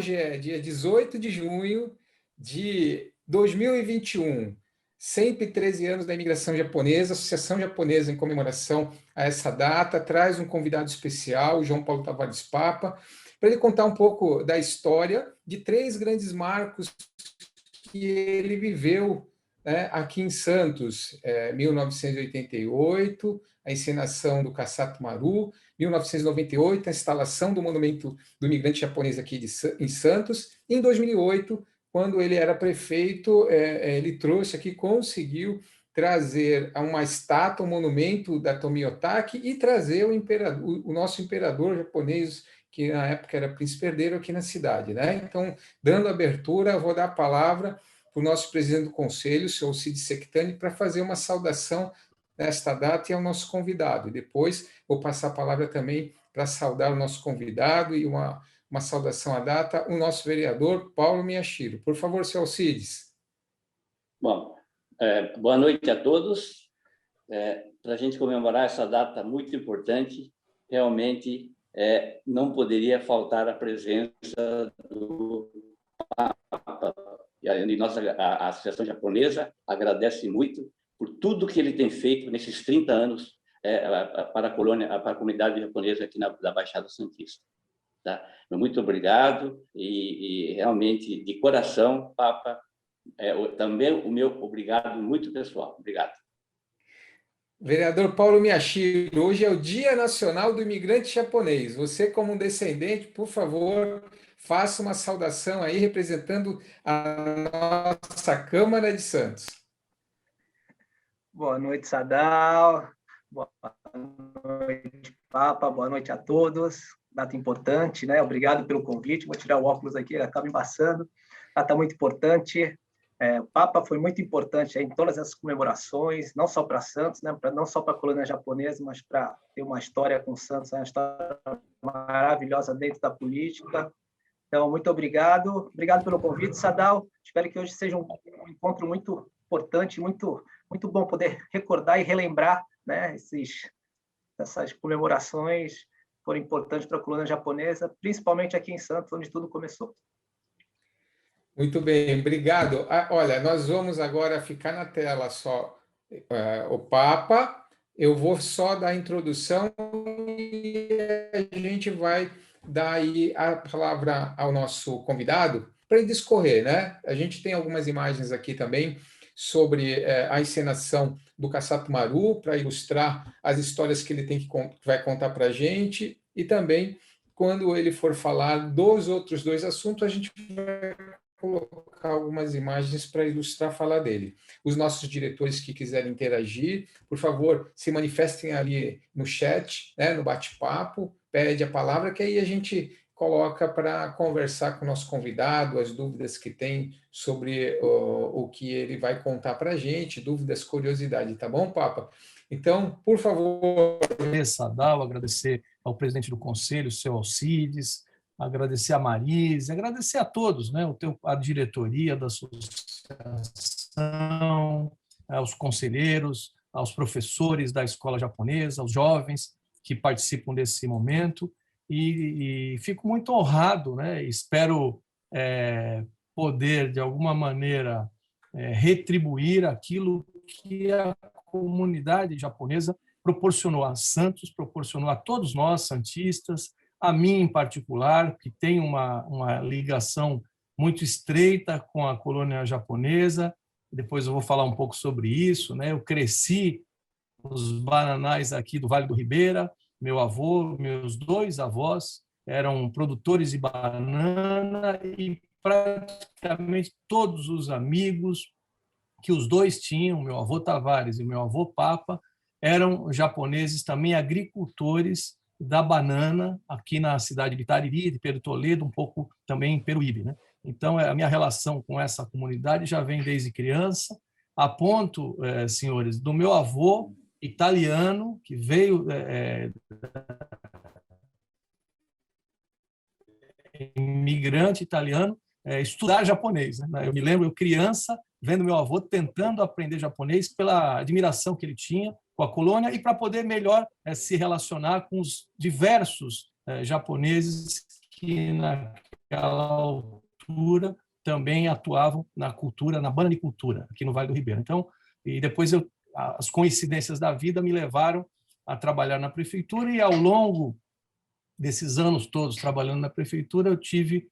hoje é dia 18 de junho de 2021, 113 anos da imigração japonesa. A Associação Japonesa, em comemoração a essa data, traz um convidado especial, o João Paulo Tavares Papa, para ele contar um pouco da história de três grandes marcos que ele viveu, né, aqui em Santos, 1988, a encenação do Kassato Maru, 1998, a instalação do monumento do imigrante japonês aqui em Santos, e em 2008, quando ele era prefeito, ele trouxe aqui, conseguiu trazer uma estátua, um monumento da Tomiotaki e trazer o nosso imperador japonês, que na época era príncipe herdeiro aqui na cidade, né? Então, dando abertura, eu vou dar a palavra para o nosso presidente do conselho, o senhor Cid Sectani, para fazer uma saudação nesta data e ao nosso convidado. E depois vou passar a palavra também para saudar o nosso convidado e uma saudação à data, o nosso vereador Paulo Miyashiro. Por favor, senhor Cides. Bom, boa noite a todos. Para a gente comemorar essa data muito importante, realmente não poderia faltar a presença do Papa. E a Associação Japonesa agradece muito por tudo que ele tem feito nesses 30 anos para a comunidade japonesa aqui da Baixada Santista. Tá? Muito obrigado e realmente, de coração, Papa, também o meu obrigado muito pessoal. Obrigado. Vereador Paulo Miyashiro, hoje é o Dia Nacional do Imigrante Japonês. Você, como um descendente, por favor, faça uma saudação aí, representando a nossa Câmara de Santos. Boa noite, Sadal. Boa noite, Papa. Boa noite a todos. Data importante, né? Obrigado pelo convite. Vou tirar o óculos aqui, ele acaba embaçando. Data muito importante. O Papa foi muito importante em todas essas comemorações, não só para Santos, né? Não só para a colônia japonesa, mas para ter uma história com Santos, uma história maravilhosa dentro da política. Então, muito obrigado. Obrigado pelo convite, Sadal. Espero que hoje seja um encontro muito importante, muito bom poder recordar e relembrar, né, essas comemorações foram importantes para a colônia japonesa, principalmente aqui em Santos, onde tudo começou. Muito bem, obrigado. Olha, nós vamos agora ficar na tela só o Papa. Eu vou só dar a introdução e a gente vai dar aí a palavra ao nosso convidado para ele discorrer, né? A gente tem algumas imagens aqui também sobre a encenação do Kassato Maru, para ilustrar as histórias que ele vai contar para a gente, e também, quando ele for falar dos outros dois assuntos, a gente vai colocar algumas imagens para ilustrar a fala dele. Os nossos diretores que quiserem interagir, por favor, se manifestem ali no chat, né, no bate-papo, pede a palavra, que aí a gente coloca para conversar com o nosso convidado, as dúvidas que tem sobre o que ele vai contar para a gente, dúvidas, curiosidade, tá bom, Papa? Então, por favor... Sadal, agradecer ao presidente do conselho, o seu Alcides, agradecer a Marise, agradecer a todos, né? A diretoria da associação, aos conselheiros, aos professores da escola japonesa, aos jovens que participam desse momento, e fico muito honrado, né? Espero poder, de alguma maneira, retribuir aquilo que a comunidade japonesa proporcionou a Santos, proporcionou a todos nós, santistas, a mim em particular, que tem uma ligação muito estreita com a colônia japonesa. Depois eu vou falar um pouco sobre isso, né? Eu cresci nos bananais aqui do Vale do Ribeira. Meu avô, meus dois avós eram produtores de banana, e praticamente todos os amigos que os dois tinham, meu avô Tavares e meu avô Papa, eram japoneses também, agricultores da banana aqui na cidade de Itariri, de Pedro Toledo, um pouco também em Peruíbe, né? Então, a minha relação com essa comunidade já vem desde criança, a ponto, senhores, do meu avô italiano, que veio imigrante italiano, estudar japonês, né? Eu me lembro, eu criança, vendo meu avô tentando aprender japonês pela admiração que ele tinha com a colônia e para poder melhor se relacionar com os diversos japoneses que naquela naquela altura, também atuavam na cultura, na banda de cultura, aqui no Vale do Ribeira. Então, e depois as coincidências da vida me levaram a trabalhar na prefeitura, e ao longo desses anos todos trabalhando na prefeitura, eu tive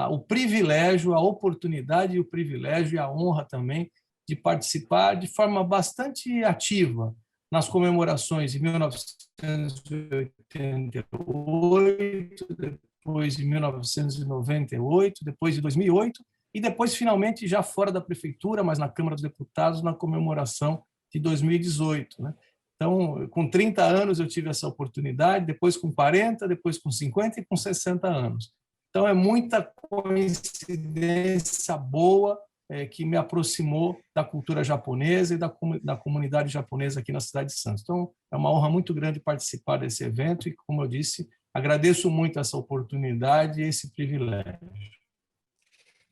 o privilégio, a oportunidade e o privilégio e a honra também de participar de forma bastante ativa nas comemorações de 1988, depois de 1998, depois de 2008, e depois, finalmente, já fora da prefeitura, mas na Câmara dos Deputados, na comemoração de 2018. Né? Então, com 30 anos eu tive essa oportunidade, depois com 40, depois com 50 e com 60 anos. Então, é muita coincidência boa que me aproximou da cultura japonesa e da comunidade japonesa aqui na cidade de Santos. Então, é uma honra muito grande participar desse evento e, como eu disse, agradeço muito essa oportunidade e esse privilégio.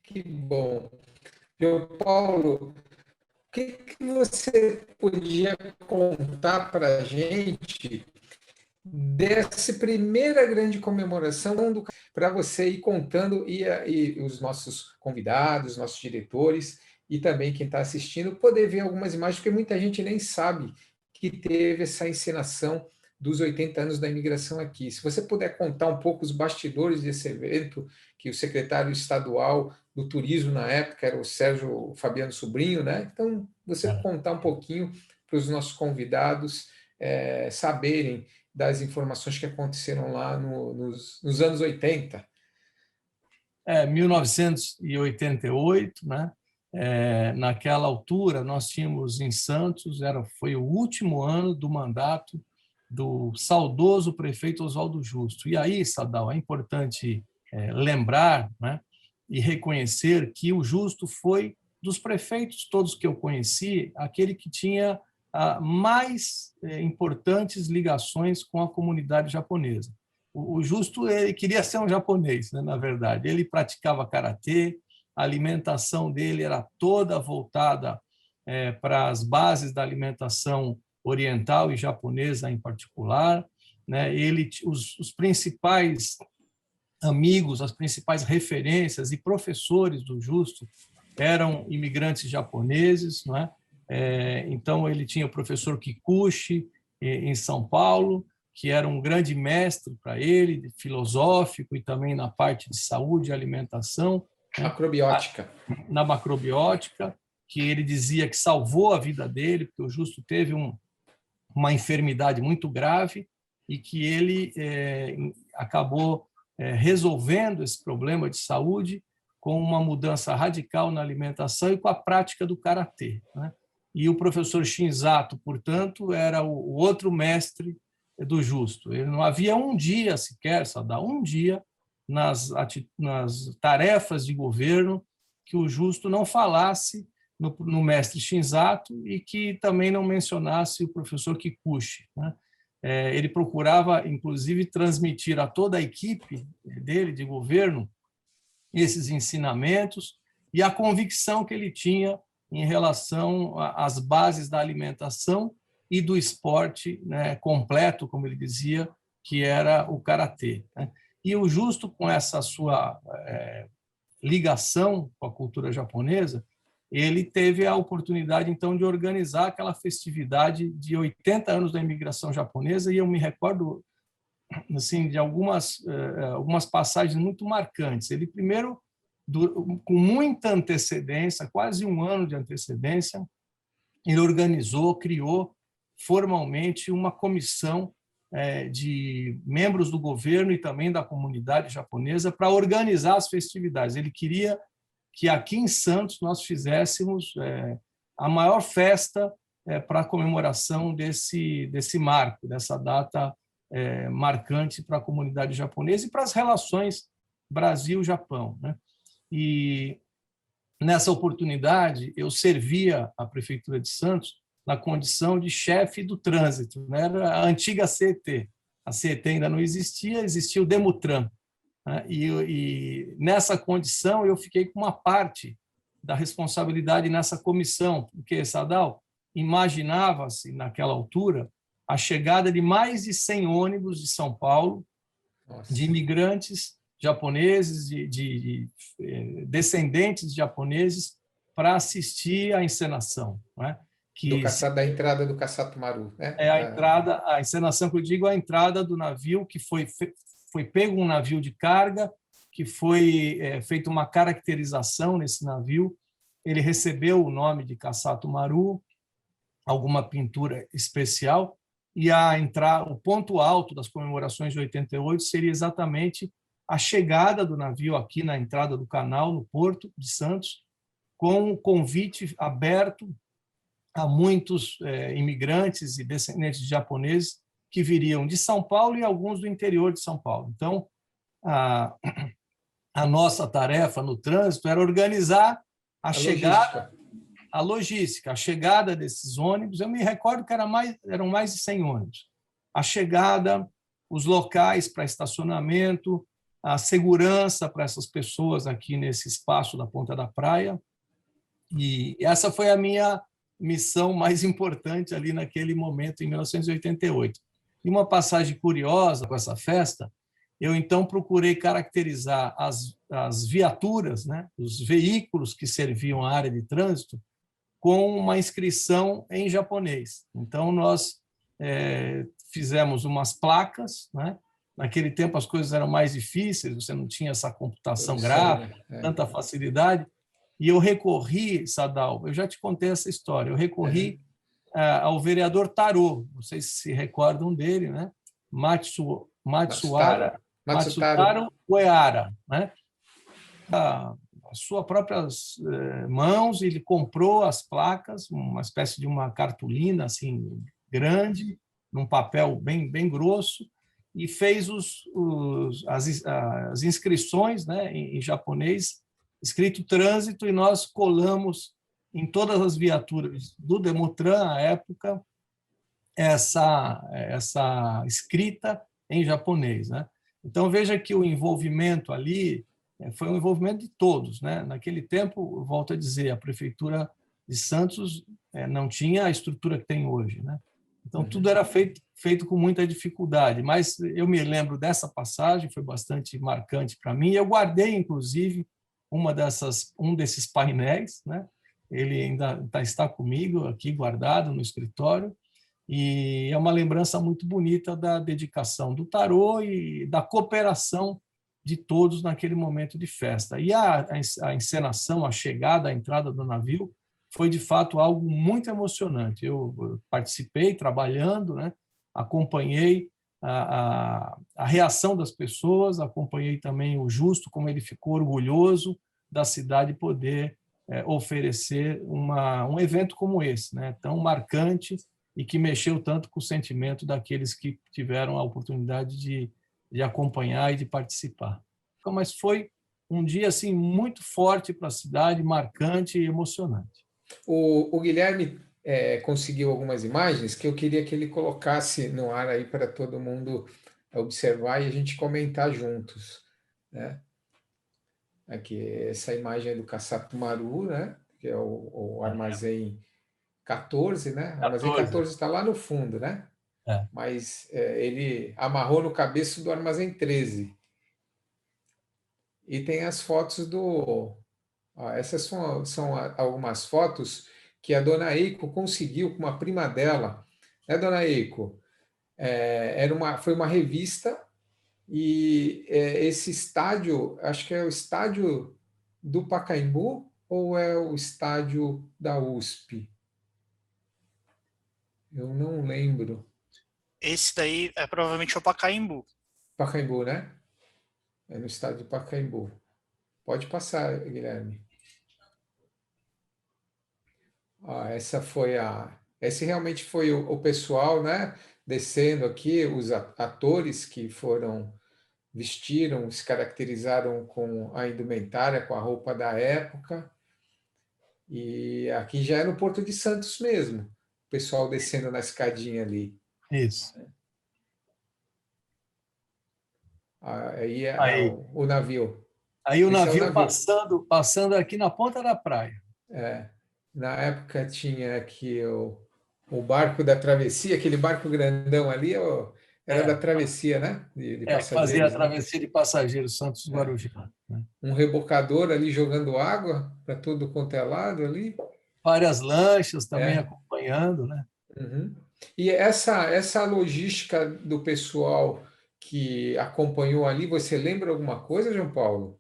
Que bom. João Paulo, o que você podia contar para a gente dessa primeira grande comemoração, para você ir contando e os nossos convidados, nossos diretores e também quem está assistindo poder ver algumas imagens, porque muita gente nem sabe que teve essa encenação dos 80 anos da imigração aqui. Se você puder contar um pouco os bastidores desse evento, que o secretário estadual do turismo na época era o Sérgio Fabiano Sobrinho, né? Então, você contar um pouquinho para os nossos convidados saberem das informações que aconteceram lá nos anos 80. 1988, né? Naquela altura, nós tínhamos em Santos, foi o último ano do mandato do saudoso prefeito Oswaldo Justo. E aí, Sadal, é importante lembrar, né, e reconhecer que o Justo foi, dos prefeitos todos que eu conheci, aquele que tinha mais importantes ligações com a comunidade japonesa. O Justo, ele queria ser um japonês, né, na verdade. Ele praticava karatê, a alimentação dele era toda voltada para as bases da alimentação oriental e japonesa em particular, né? Os principais amigos, as principais referências e professores do Justo eram imigrantes japoneses, não é? Então, ele tinha o professor Kikuchi, em São Paulo, que era um grande mestre para ele, filosófico e também na parte de saúde e alimentação. Macrobiótica. Na macrobiótica, que ele dizia que salvou a vida dele, porque o Justo teve uma enfermidade muito grave e que ele acabou resolvendo esse problema de saúde com uma mudança radical na alimentação e com a prática do karatê, né? E o professor Shinzato, portanto, era o outro mestre do Justo. Ele não havia um dia sequer, Sadal, um dia nas tarefas de governo que o Justo não falasse no mestre Shinzato e que também não mencionasse o professor Kikuchi, né? Ele procurava, inclusive, transmitir a toda a equipe dele de governo esses ensinamentos e a convicção que ele tinha em relação às bases da alimentação e do esporte, né, completo, como ele dizia, que era o karatê, né? E o Justo, com essa sua ligação com a cultura japonesa, ele teve a oportunidade, então, de organizar aquela festividade de 80 anos da imigração japonesa, e eu me recordo assim, de algumas passagens muito marcantes. Ele, primeiro, com muita antecedência, quase um ano de antecedência, ele organizou, criou formalmente uma comissão de membros do governo e também da comunidade japonesa para organizar as festividades. Ele queria que aqui em Santos nós fizéssemos a maior festa para a comemoração desse marco, dessa data marcante para a comunidade japonesa e para as relações Brasil-Japão, né? E nessa oportunidade eu servia a Prefeitura de Santos na condição de chefe do trânsito, né? Era a antiga CET. A CET ainda não existia, existia o Demutran, né? E nessa condição eu fiquei com uma parte da responsabilidade nessa comissão, porque, Sadal, imaginava-se naquela altura a chegada de mais de 100 ônibus de São Paulo, de imigrantes japoneses, descendentes de japoneses, para assistir à encenação, né? Da entrada do Kassato Maru, né? É a encenação que eu digo, a entrada do navio, que foi pego um navio de carga, que foi feita uma caracterização nesse navio. Ele recebeu o nome de Kassato Maru, alguma pintura especial, e o ponto alto das comemorações de 88 seria exatamente a chegada do navio aqui na entrada do canal, no Porto de Santos, com um convite aberto a muitos imigrantes e descendentes de japoneses que viriam de São Paulo e alguns do interior de São Paulo. Então, a nossa tarefa no trânsito era organizar a chegada, a logística, a chegada desses ônibus. Eu me recordo que eram mais de 100 ônibus. A chegada, os locais para estacionamento, a segurança para essas pessoas aqui nesse espaço da Ponta da Praia. E essa foi a minha missão mais importante ali naquele momento, em 1988. E uma passagem curiosa com essa festa, eu então procurei caracterizar as viaturas, né, os veículos que serviam à área de trânsito, com uma inscrição em japonês. Então, nós fizemos umas placas, né? Naquele tempo as coisas eram mais difíceis, você não tinha essa computação gráfica, tanta facilidade. E eu recorri, Sadal, eu já te contei essa história, eu recorri ao vereador Tarô, vocês se recordam dele, né? Matsutaro Uehara, né? As suas próprias mãos, ele comprou as placas, uma espécie de uma cartolina assim grande, num papel bem grosso, e fez as inscrições, né, em japonês, escrito trânsito, e nós colamos em todas as viaturas do Demutran, à época, essa escrita em japonês, né? Então, veja que o envolvimento ali foi um envolvimento de todos, né? Naquele tempo, volto a dizer, a Prefeitura de Santos não tinha a estrutura que tem hoje, né? Então, tudo era feito com muita dificuldade, mas eu me lembro dessa passagem, foi bastante marcante para mim, e eu guardei, inclusive, um desses painéis, né? Ele ainda está comigo aqui, guardado no escritório, e é uma lembrança muito bonita da dedicação do Tarô e da cooperação de todos naquele momento de festa. E a encenação, a chegada, a entrada do navio, foi, de fato, algo muito emocionante. Eu participei, trabalhando, né? Acompanhei a reação das pessoas, acompanhei também o Justo, como ele ficou orgulhoso da cidade poder oferecer um evento como esse, né? Tão marcante e que mexeu tanto com o sentimento daqueles que tiveram a oportunidade de acompanhar e de participar. Mas foi um dia assim muito forte para a cidade, marcante e emocionante. O Guilherme conseguiu algumas imagens que eu queria que ele colocasse no ar aí para todo mundo observar e a gente comentar juntos, né? Aqui, essa imagem é do Kassato Maru, né? Que é o armazém 14, né? O armazém 14 está lá no fundo, né? Mas ele amarrou no cabeço do armazém 13. E tem as fotos do... essas são algumas fotos que a dona Eiko conseguiu com uma prima dela, né, dona Eiko? Foi uma revista e esse estádio, acho que é o estádio do Pacaembu ou é o estádio da USP? Eu não lembro. Esse daí é provavelmente o Pacaembu. Pacaembu, né? É no estádio do Pacaembu. Pode passar, Guilherme. Esse realmente foi o pessoal, né? Descendo aqui, os atores que vestiram, se caracterizaram com a indumentária, com a roupa da época. E aqui já é no Porto de Santos mesmo, o pessoal descendo na escadinha ali. Isso. Aí o navio. Aí o navio passando aqui na ponta da praia. Na época tinha aqui o barco da travessia, aquele barco grandão ali, Era da travessia, né? De que fazia a passageiros, né? travessia de passageiros Santos-Guarujá. Né? Um rebocador ali jogando água para tudo quanto é lado ali. Várias lanchas também É. acompanhando, né? Uhum. E essa logística do pessoal que acompanhou ali, você lembra alguma coisa, João Paulo?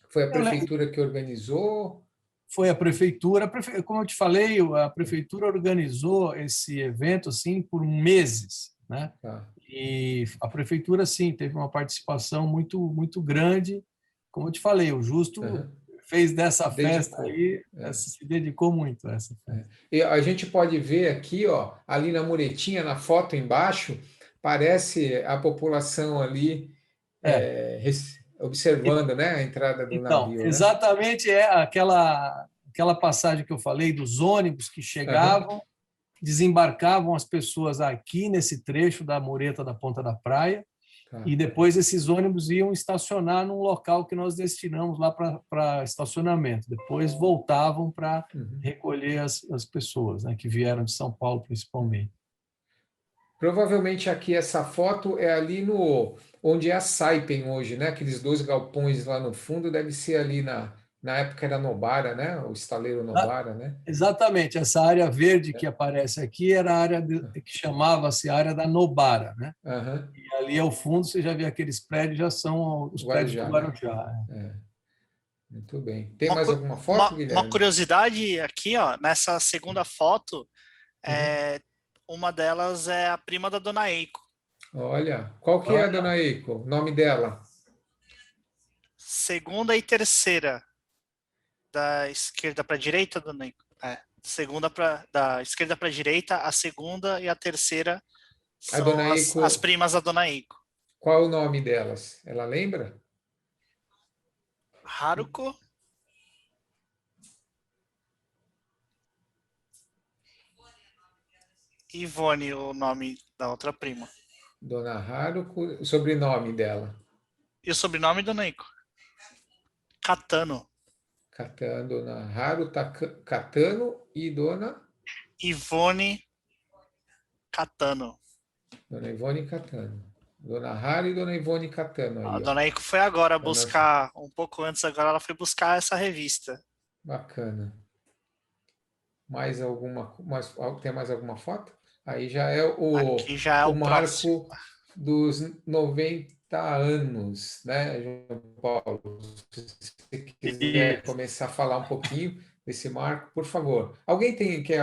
Foi a Eu lembro, prefeitura que organizou? foi a prefeitura, como eu te falei, a prefeitura organizou esse evento assim por meses, né? Tá. E a prefeitura, sim, teve uma participação muito grande. Como eu te falei, o Justo Uhum. fez dessa festa Dedicou. aí, se dedicou muito a essa festa. E a gente pode ver aqui, ó, ali na muretinha, na foto embaixo, parece a população ali É, observando, né, a entrada do então, navio, né? exatamente é aquela passagem que eu falei dos ônibus que Uhum. chegavam, desembarcavam as pessoas aqui nesse trecho da mureta da Ponta da Praia, Tá. e depois esses ônibus iam estacionar num local que nós destinamos lá para estacionamento. Depois voltavam para Uhum. recolher as pessoas, né, que vieram de São Paulo, principalmente. Provavelmente aqui essa foto é ali no onde é a Saipem hoje, né? Aqueles dois galpões lá no fundo, deve ser ali na época era Nobara, né? O estaleiro Nobara, né? Exatamente, essa área verde que aparece aqui era a área que chamava-se área da Nobara, né? Aham. E ali ao fundo você já vê aqueles prédios, já são os prédios do Guarujá, né? Guarujá. É, muito bem. Tem Uma, mais cu- alguma foto, uma Guilherme? curiosidade aqui, ó, nessa segunda foto, Uhum. uma delas é a prima da Dona Eiko. Olha, qual que é a Olha, dona Eiko? O nome dela? Segunda e terceira, da esquerda para a direita, Dona Eiko. Da esquerda para a direita, a segunda e a terceira A são dona as Eiko, primas da Dona Eiko. qual é o nome delas? Ela lembra? Haruko, e Ivone, o nome da outra prima. Dona Haruko, o sobrenome dela? E o sobrenome, Dona Eiko? Katano. Dona Haru Katano e Ivone Katano. Dona Ivone Catano. Dona Haru e Dona Ivone Catano A aí, ó. Dona Eiko foi agora Tá nas- buscar, um pouco antes agora, ela foi buscar essa revista. Bacana. Tem mais alguma foto? Aí já é Aqui já é o o próximo. marco dos 90 anos, né, João Paulo? Se você quiser isso. começar a falar um pouquinho desse marco, por favor. Alguém quer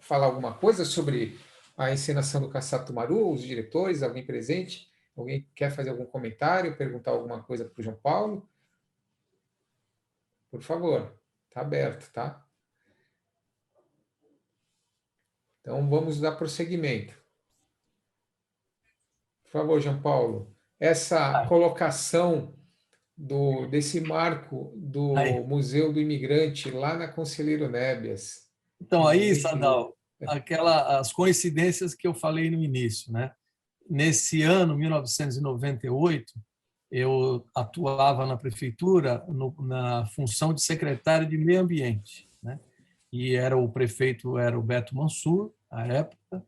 falar alguma coisa sobre a encenação do Caçado Maru, os diretores, alguém presente? Alguém quer fazer algum comentário, perguntar alguma coisa para o João Paulo? Por favor, está aberto, tá? Então vamos dar prosseguimento. Por favor, João Paulo, essa colocação desse marco do Aí. Museu do Imigrante lá na Conselheiro Nébias, Então, que aí, bonito. Sadal, as coincidências que eu falei no início, né? Nesse ano, 1998, eu atuava na prefeitura na função de secretário de Meio Ambiente, né? E o prefeito era o Beto Mansur, à época,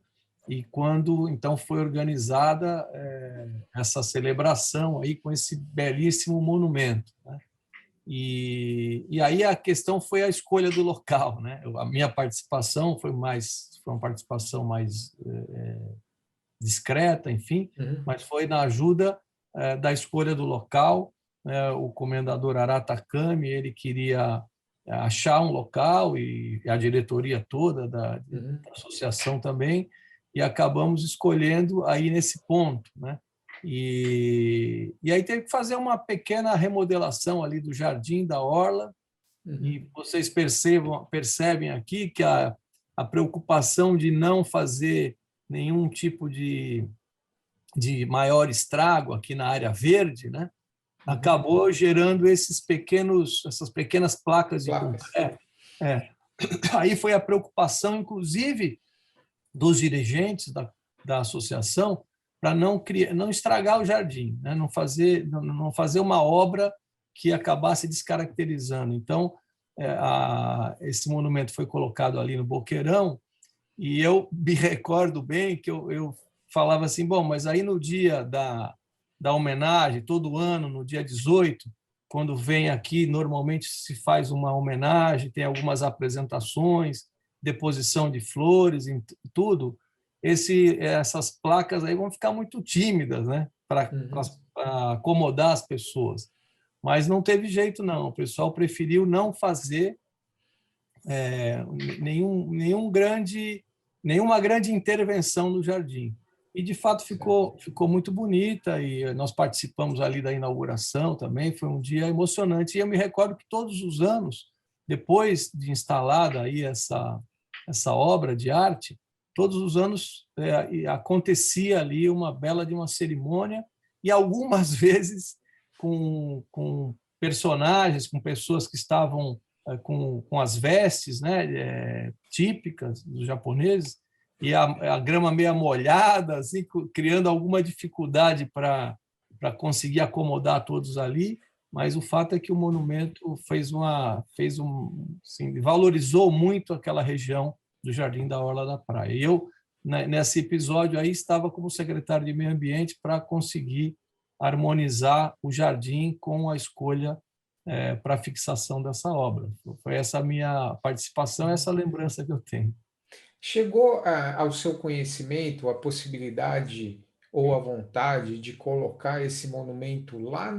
e quando então foi organizada essa celebração aí com esse belíssimo monumento, né? E aí a questão foi a escolha do local, né? A minha participação foi uma participação mais discreta, enfim, Uhum. mas foi na ajuda da escolha do local. O comendador Aratakami, ele queria achar um local e a diretoria toda da Uhum. associação também, e acabamos escolhendo aí nesse ponto, né? E aí teve que fazer uma pequena remodelação ali do jardim da orla, Uhum. e vocês percebem aqui que a preocupação de não fazer nenhum tipo de maior estrago aqui na área verde, né? Acabou gerando essas pequenas placas de Placas. concreto. Aí foi a preocupação, inclusive, dos dirigentes da associação para não estragar o jardim, né? não fazer uma obra que acabasse descaracterizando. Então, esse monumento foi colocado ali no Boqueirão, e eu me recordo bem que eu falava assim, bom, mas aí no dia da homenagem, todo ano, no dia 18, quando vem aqui, normalmente se faz uma homenagem, tem algumas apresentações, deposição de flores e tudo, essas placas aí vão ficar muito tímidas, né, para acomodar as pessoas. Mas não teve jeito, não. O pessoal preferiu não fazer nenhuma grande intervenção no jardim. E, de fato, ficou muito bonita, e nós participamos ali da inauguração também, foi um dia emocionante. E eu me recordo que todos os anos, depois de instalada aí essa obra de arte, todos os anos acontecia ali uma bela de uma cerimônia, e algumas vezes com personagens, com pessoas que estavam com as vestes, né, típicas dos japoneses, e a grama meio molhada, assim, criando alguma dificuldade para conseguir acomodar todos ali, mas o fato é que o monumento assim, valorizou muito aquela região do Jardim da Orla da Praia. E eu, nesse episódio aí, estava como secretário de Meio Ambiente para conseguir harmonizar o jardim com a escolha para a fixação dessa obra. Foi essa a minha participação, essa lembrança que eu tenho. Chegou ao seu conhecimento a possibilidade ou a vontade de colocar esse monumento lá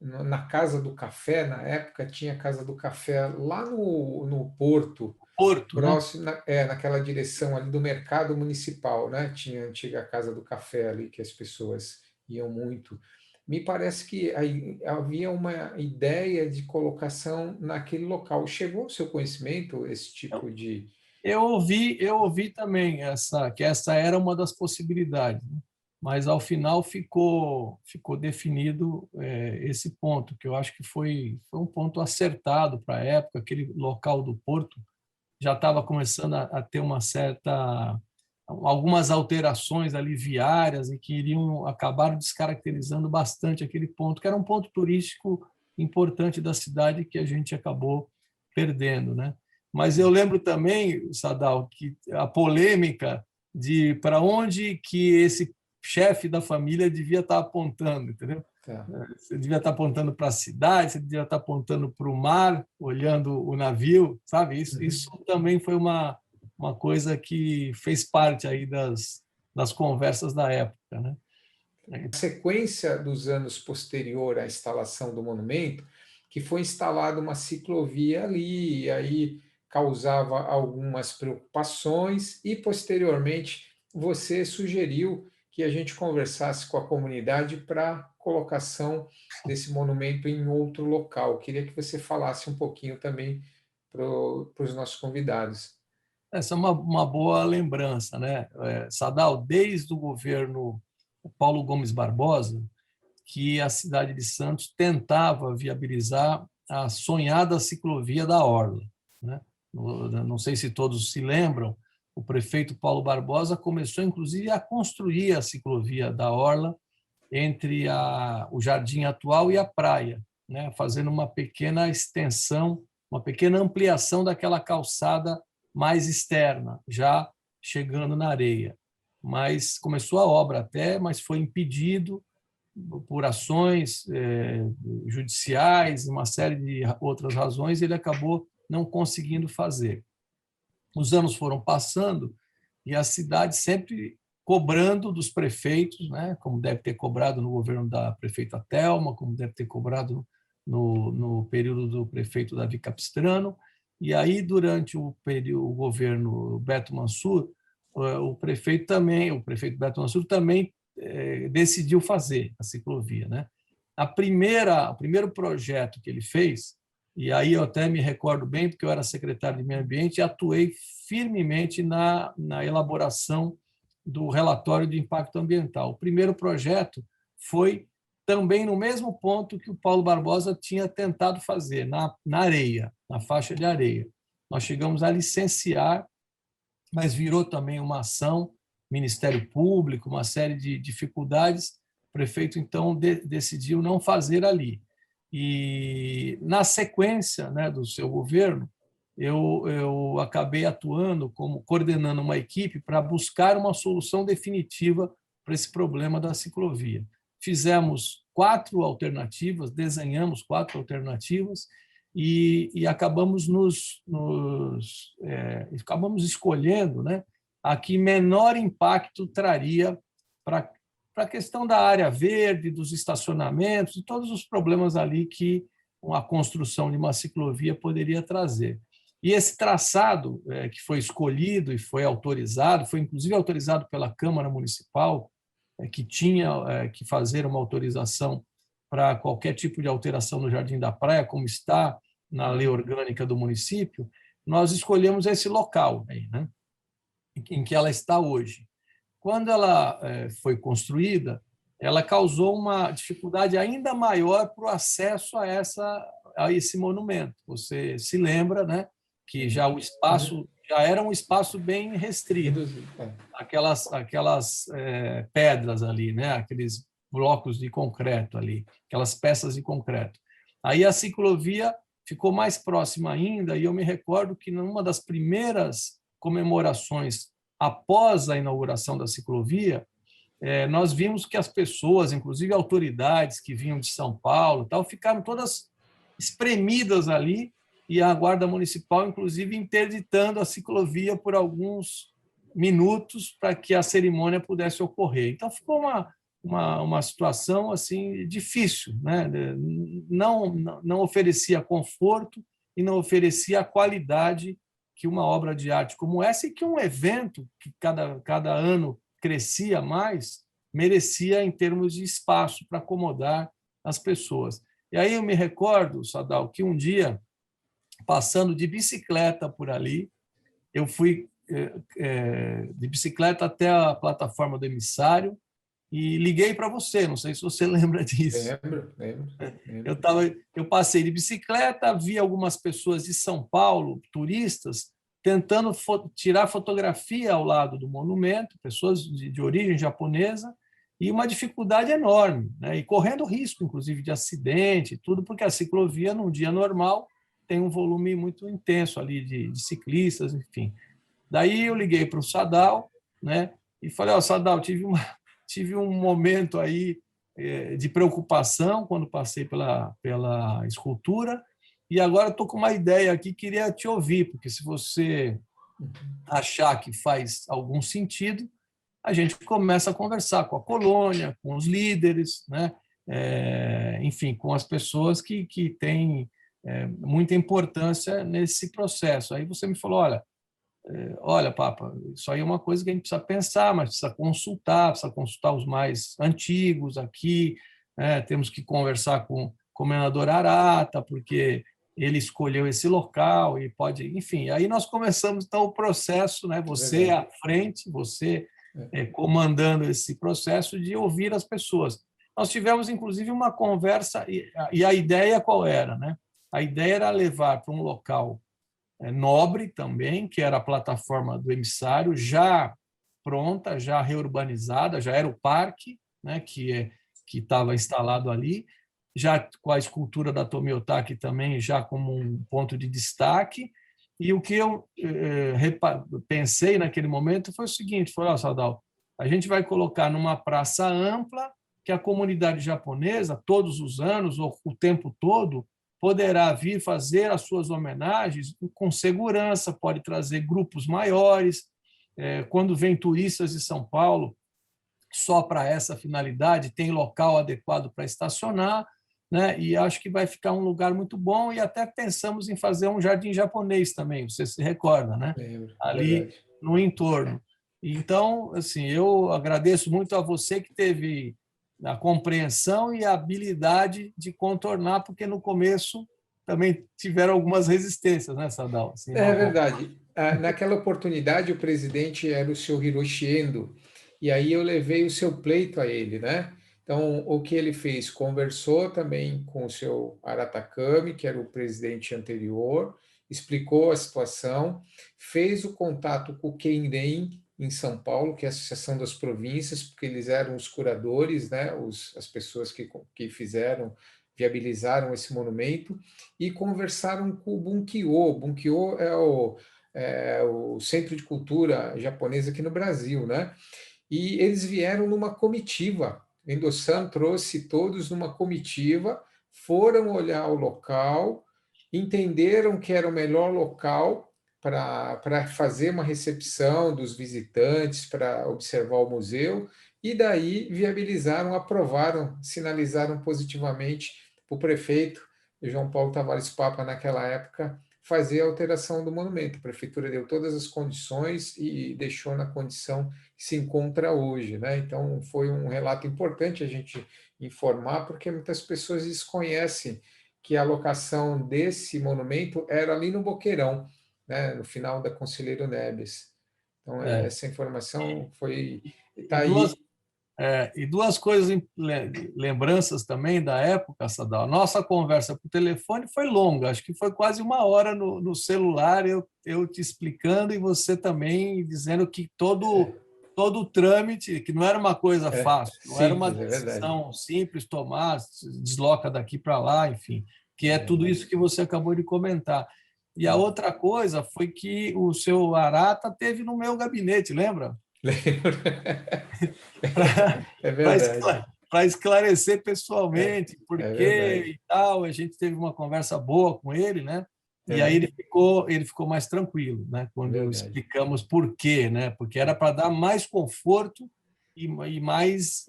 na Casa do Café? Na época tinha Casa do Café lá no Porto, Porto, próximo, naquela direção ali do Mercado Municipal, né? Tinha a antiga Casa do Café ali, que as pessoas iam muito. Me parece que havia uma ideia de colocação naquele local. Chegou ao seu conhecimento esse tipo de... Eu ouvi também que essa era uma das possibilidades, né? Mas ao final ficou definido esse ponto, que eu acho que foi um ponto acertado para a época. Aquele local do Porto já estava começando a ter algumas alterações ali viárias e que iriam acabar descaracterizando bastante aquele ponto, que era um ponto turístico importante da cidade que a gente acabou perdendo, né? Mas eu lembro também, Sadal, que a polêmica de para onde que esse chefe da família devia estar apontando, entendeu? Você devia estar apontando para a cidade, você devia estar apontando para o mar, olhando o navio, sabe? Isso também foi uma coisa que fez parte aí das conversas da época, né? Na sequência dos anos posterior à instalação do monumento, que foi instalada uma ciclovia ali, e aí causava algumas preocupações, e posteriormente você sugeriu que a gente conversasse com a comunidade para colocação desse monumento em outro local. Queria que você falasse um pouquinho também para os nossos convidados. Essa é uma boa lembrança, né? Sadal, desde o governo Paulo Gomes Barbosa, que a cidade de Santos tentava viabilizar a sonhada ciclovia da Orla, né? Não sei se todos se lembram, o prefeito Paulo Barbosa começou, inclusive, a construir a ciclovia da Orla entre o jardim atual e a praia, né? Fazendo uma pequena extensão, uma pequena ampliação daquela calçada mais externa, já chegando na areia. Mas começou a obra até, mas foi impedido por ações judiciais, uma série de outras razões, ele acabou não conseguindo fazer. Os anos foram passando e a cidade sempre cobrando dos prefeitos, né, como deve ter cobrado no governo da prefeita Thelma, como deve ter cobrado no período do prefeito Davi Capistrano, e aí, durante o governo Beto Mansur, o prefeito Beto Mansur também decidiu fazer a ciclovia, né? O primeiro projeto que ele fez, e aí eu até me recordo bem, porque eu era secretário de Meio Ambiente e atuei firmemente na elaboração do relatório de impacto ambiental. O primeiro projeto foi também no mesmo ponto que o Paulo Barbosa tinha tentado fazer, na areia, na faixa de areia. Nós chegamos a licenciar, mas virou também uma ação, Ministério Público, uma série de dificuldades. O prefeito, então, decidiu não fazer ali. E, na sequência, né, do seu governo, eu acabei atuando como coordenando uma equipe para buscar uma solução definitiva para esse problema da ciclovia. Fizemos 4 alternativas, desenhamos 4 alternativas e acabamos acabamos escolhendo, né, a que menor impacto traria para a questão da área verde, dos estacionamentos e todos os problemas ali que a construção de uma ciclovia poderia trazer. E esse traçado que foi escolhido e foi autorizado, foi inclusive autorizado pela Câmara Municipal, que tinha que fazer uma autorização para qualquer tipo de alteração no Jardim da Praia, como está na lei orgânica do município, nós escolhemos esse local aí, né, em que ela está hoje. Quando ela foi construída, ela causou uma dificuldade ainda maior para o acesso a esse monumento. Você se lembra, né, que já o espaço já era um espaço bem restrito, aquelas pedras ali, né, aqueles blocos de concreto ali, aquelas peças de concreto. Aí a ciclovia ficou mais próxima ainda, e eu me recordo que numa das primeiras comemorações após a inauguração da ciclovia, nós vimos que as pessoas, inclusive autoridades que vinham de São Paulo, tal, ficaram todas espremidas ali, e a Guarda Municipal, inclusive, interditando a ciclovia por alguns minutos para que a cerimônia pudesse ocorrer. Então, ficou uma situação assim difícil, né? Não oferecia conforto e não oferecia a qualidade que uma obra de arte como essa, e que um evento que cada ano crescia mais, merecia em termos de espaço para acomodar as pessoas. E aí eu me recordo, Sadal, que um dia, passando de bicicleta por ali, eu fui de bicicleta até a plataforma do emissário e liguei para você, não sei se você lembra disso. Lembro. Eu passei de bicicleta, vi algumas pessoas de São Paulo, turistas, tentando tirar fotografia ao lado do monumento, pessoas de origem japonesa, e uma dificuldade enorme, né? E correndo risco, inclusive, de acidente, tudo, porque a ciclovia, num dia normal, tem um volume muito intenso ali de ciclistas, enfim. Daí eu liguei para o Sadal, né, e falei, Sadal, tive um momento aí de preocupação quando passei pela escultura, e agora estou com uma ideia aqui, queria te ouvir, porque se você achar que faz algum sentido, a gente começa a conversar com a colônia, com os líderes, né, enfim, com as pessoas que têm muita importância nesse processo. Aí você me falou, olha, Papa, isso aí é uma coisa que a gente precisa pensar, mas precisa consultar os mais antigos aqui, temos que conversar com o comendador Arata, porque ele escolheu esse local e pode, enfim. Aí nós começamos então o processo, né? Você à frente, você comandando esse processo de ouvir as pessoas. Nós tivemos inclusive uma conversa e a ideia qual era, né? A ideia era levar para um local nobre também, que era a plataforma do emissário, já pronta, já reurbanizada, já era o parque, né, que estava instalado ali, já com a escultura da Tomiotaki também já como um ponto de destaque. E o que eu pensei naquele momento foi o seguinte, Sadal, a gente vai colocar numa praça ampla que a comunidade japonesa, todos os anos, ou o tempo todo, poderá vir fazer as suas homenagens com segurança, pode trazer grupos maiores. Quando vem turistas de São Paulo, só para essa finalidade, tem local adequado para estacionar, né? E acho que vai ficar um lugar muito bom, e até pensamos em fazer um jardim japonês também, você se recorda, né? Ali no entorno. Então, assim, eu agradeço muito a você que teve a compreensão e a habilidade de contornar, porque no começo também tiveram algumas resistências, né, Sadal? Assim, É verdade. Naquela oportunidade, o presidente era o senhor Hiroshi Endo, e aí eu levei o seu pleito a ele, né? Então, o que ele fez? Conversou também com o seu Aratakami, que era o presidente anterior, explicou a situação, fez o contato com o Keiren em São Paulo, que é a Associação das Províncias, porque eles eram os curadores, né? As pessoas que fizeram viabilizaram esse monumento, e conversaram com o Bunkyo. O Bunkyo é o Centro de Cultura Japonesa aqui no Brasil, né? E eles vieram numa comitiva. Endo-san trouxe todos numa comitiva, foram olhar o local, entenderam que era o melhor local para fazer uma recepção dos visitantes, para observar o museu, e daí viabilizaram, aprovaram, sinalizaram positivamente para o prefeito, João Paulo Tavares Papa, naquela época, fazer a alteração do monumento. A prefeitura deu todas as condições e deixou na condição que se encontra hoje, né? Então, foi um relato importante a gente informar, porque muitas pessoas desconhecem que a locação desse monumento era ali no Boqueirão, né? No final da Conselheiro Neves. Então, essa informação está aí. E duas coisas, lembranças também da época, Sadal. Nossa conversa por telefone foi longa, acho que foi quase 1 hora no celular, eu te explicando e você também dizendo que todo o trâmite, que não era uma coisa fácil, não era uma decisão simples, tomar, desloca daqui para lá, enfim, que é tudo isso que você acabou de comentar. E a outra coisa foi que o seu Arata teve no meu gabinete, lembra? É verdade. Para esclarecer pessoalmente por quê e tal, a gente teve uma conversa boa com ele, né? E aí ele ficou mais tranquilo, né? Quando explicamos por quê, né? Porque era para dar mais conforto e mais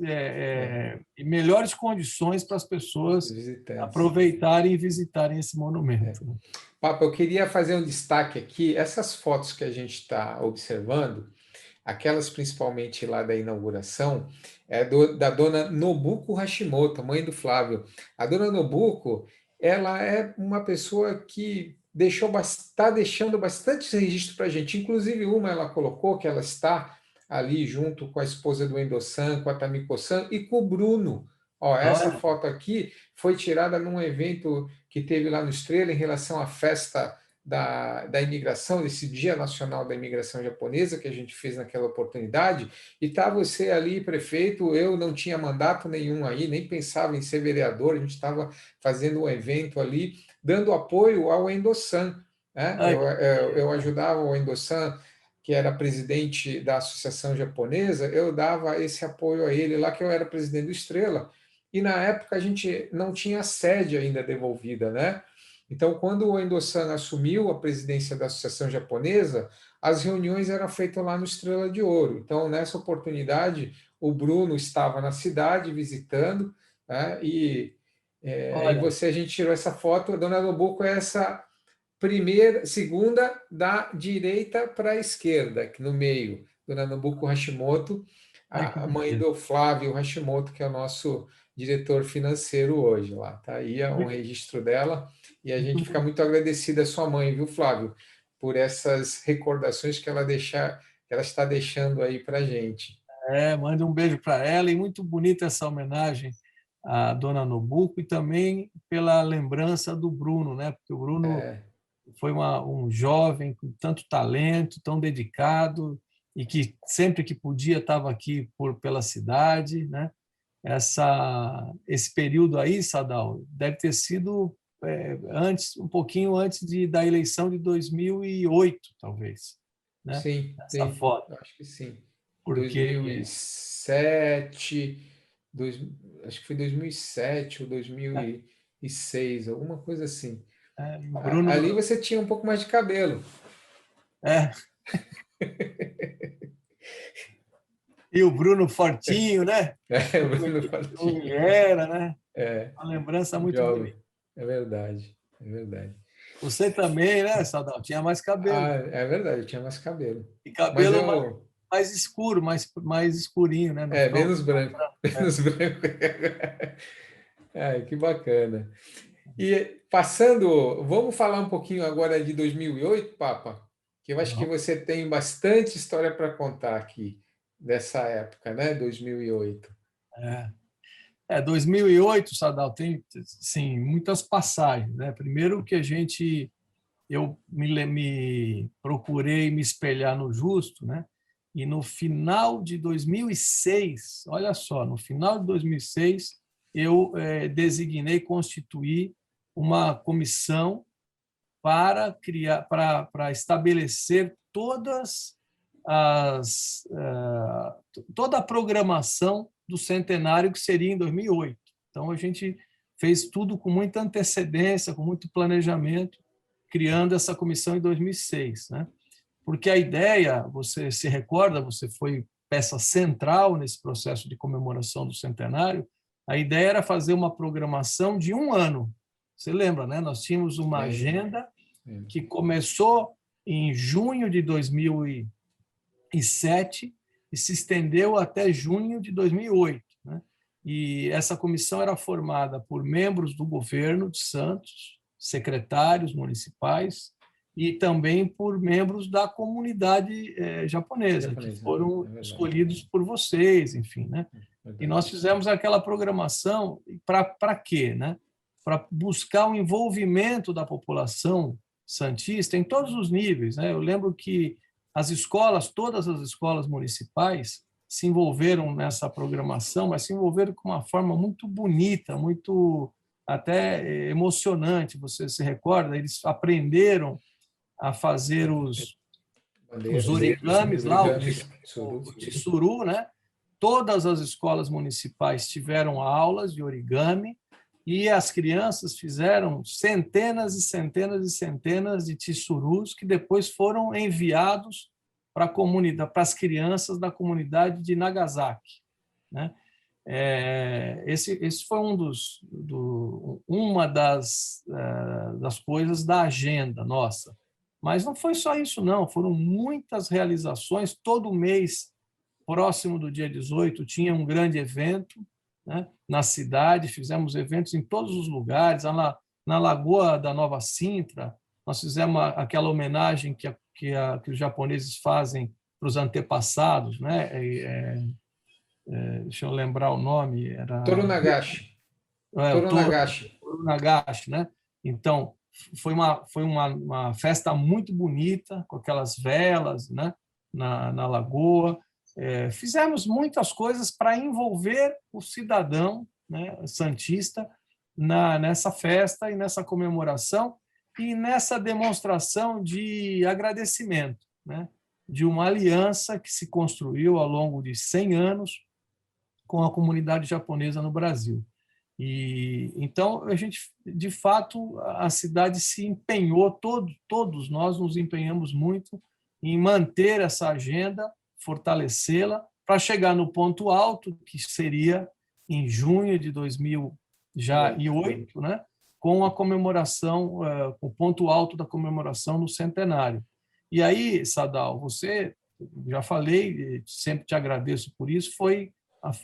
e melhores condições para as pessoas aproveitarem e visitarem esse monumento. Papa, eu queria fazer um destaque aqui. Essas fotos que a gente está observando, aquelas principalmente lá da inauguração, da dona Nobuko Hashimoto, mãe do Flávio. A dona Nobuko, ela é uma pessoa que está deixando bastante registro para a gente. Inclusive, ela colocou que ela está ali junto com a esposa do Endo-san, com a Tamiko-san e com o Bruno. Essa foto aqui foi tirada num evento que teve lá no Estrela em relação à festa da imigração, desse Dia Nacional da Imigração Japonesa que a gente fez naquela oportunidade, e está você ali, prefeito. Eu não tinha mandato nenhum aí, nem pensava em ser vereador, a gente estava fazendo um evento ali, dando apoio ao Endo-san, né? Eu ajudava o Endo-san, que era presidente da Associação Japonesa, eu dava esse apoio a ele lá, que eu era presidente do Estrela, e na época a gente não tinha a sede ainda devolvida, né? Então, quando o Endo-san assumiu a presidência da Associação Japonesa, as reuniões eram feitas lá no Estrela de Ouro. Então, nessa oportunidade, o Bruno estava na cidade visitando, né? E a gente tirou essa foto. A dona Nobuko é essa segunda da direita para a esquerda, aqui no meio. Dona Nobuko Hashimoto, a mãe do Flávio Hashimoto, que é o nosso diretor financeiro hoje lá. Tá aí um registro dela, e a gente fica muito agradecido à sua mãe, viu, Flávio, por essas recordações que ela está deixando aí para a gente. Manda um beijo para ela, e muito bonita essa homenagem à dona Nobuko, e também pela lembrança do Bruno, né? Porque o Bruno foi um jovem com tanto talento, tão dedicado, e que sempre que podia estava aqui pela cidade, né? Esse período aí, Sadal, deve ter sido um pouquinho antes da eleição de 2008, talvez, né? Sim, essa foto. Acho que sim. Porque 2007, acho que foi 2007 ou 2006, alguma coisa assim. Bruno, ali você tinha um pouco mais de cabelo. E o Bruno fortinho, né? O Bruno fortinho. Era, né? Uma lembrança muito bonita. É verdade. Você também, né, Sadal? Tinha mais cabelo. É verdade, eu tinha mais cabelo. E cabelo mais escuro, mais escurinho, né? Menos branco. Menos branco. Que bacana. E vamos falar um pouquinho agora de 2008, Papa, que eu acho que você tem bastante história para contar aqui dessa época, né? 2008. 2008, Sadal, tem sim, muitas passagens, né? Primeiro que eu me procurei me espelhar no Justo, né? E no final de 2006, olha só, no final de 2006, eu designei constituir uma comissão para estabelecer toda a programação do centenário, que seria em 2008. Então, a gente fez tudo com muita antecedência, com muito planejamento, criando essa comissão em 2006, né? Porque a ideia, você se recorda, você foi peça central nesse processo de comemoração do centenário, a ideia era fazer uma programação de 1 ano. Você lembra, né? Nós tínhamos uma agenda que começou em junho de 2007 e se estendeu até junho de 2008, né? E essa comissão era formada por membros do governo de Santos, secretários municipais e também por membros da comunidade japonesa, que foram escolhidos por vocês, enfim, né? E nós fizemos aquela programação para quê, né? Para buscar o envolvimento da população santista em todos os níveis, né? Eu lembro que as escolas, todas as escolas municipais, se envolveram nessa programação, mas se envolveram com uma forma muito bonita, muito até emocionante. Você se recorda? Eles aprenderam a fazer os origamis lá, o tsuru, né? Todas as escolas municipais tiveram aulas de origami e as crianças fizeram centenas e centenas e centenas de tsurus que depois foram enviados para a comunidade, para as crianças da comunidade de Nagasaki, né? Esse foi uma das coisas da agenda nossa. Mas não foi só isso, não. Foram muitas realizações. Todo mês, próximo do dia 18, tinha um grande evento, né, na cidade. Fizemos eventos em todos os lugares. Na Lagoa da Nova Sintra, nós fizemos aquela homenagem que os japoneses fazem para os antepassados, né? Deixa eu lembrar o nome. Era Toru Nagashi. Toru Nagashi, né? Então, foi uma festa muito bonita, com aquelas velas, né, na lagoa. Fizemos muitas coisas para envolver o cidadão, né, santista nessa festa e nessa comemoração e nessa demonstração de agradecimento, né, de uma aliança que se construiu ao longo de 100 anos com a comunidade japonesa no Brasil. E então a gente, de fato, a cidade se empenhou, todos nós nos empenhamos muito em manter essa agenda, fortalecê-la para chegar no ponto alto, que seria em junho de 2008, né, com a comemoração, o ponto alto da comemoração no centenário. E aí, Sadao, você, já falei, sempre te agradeço por isso, foi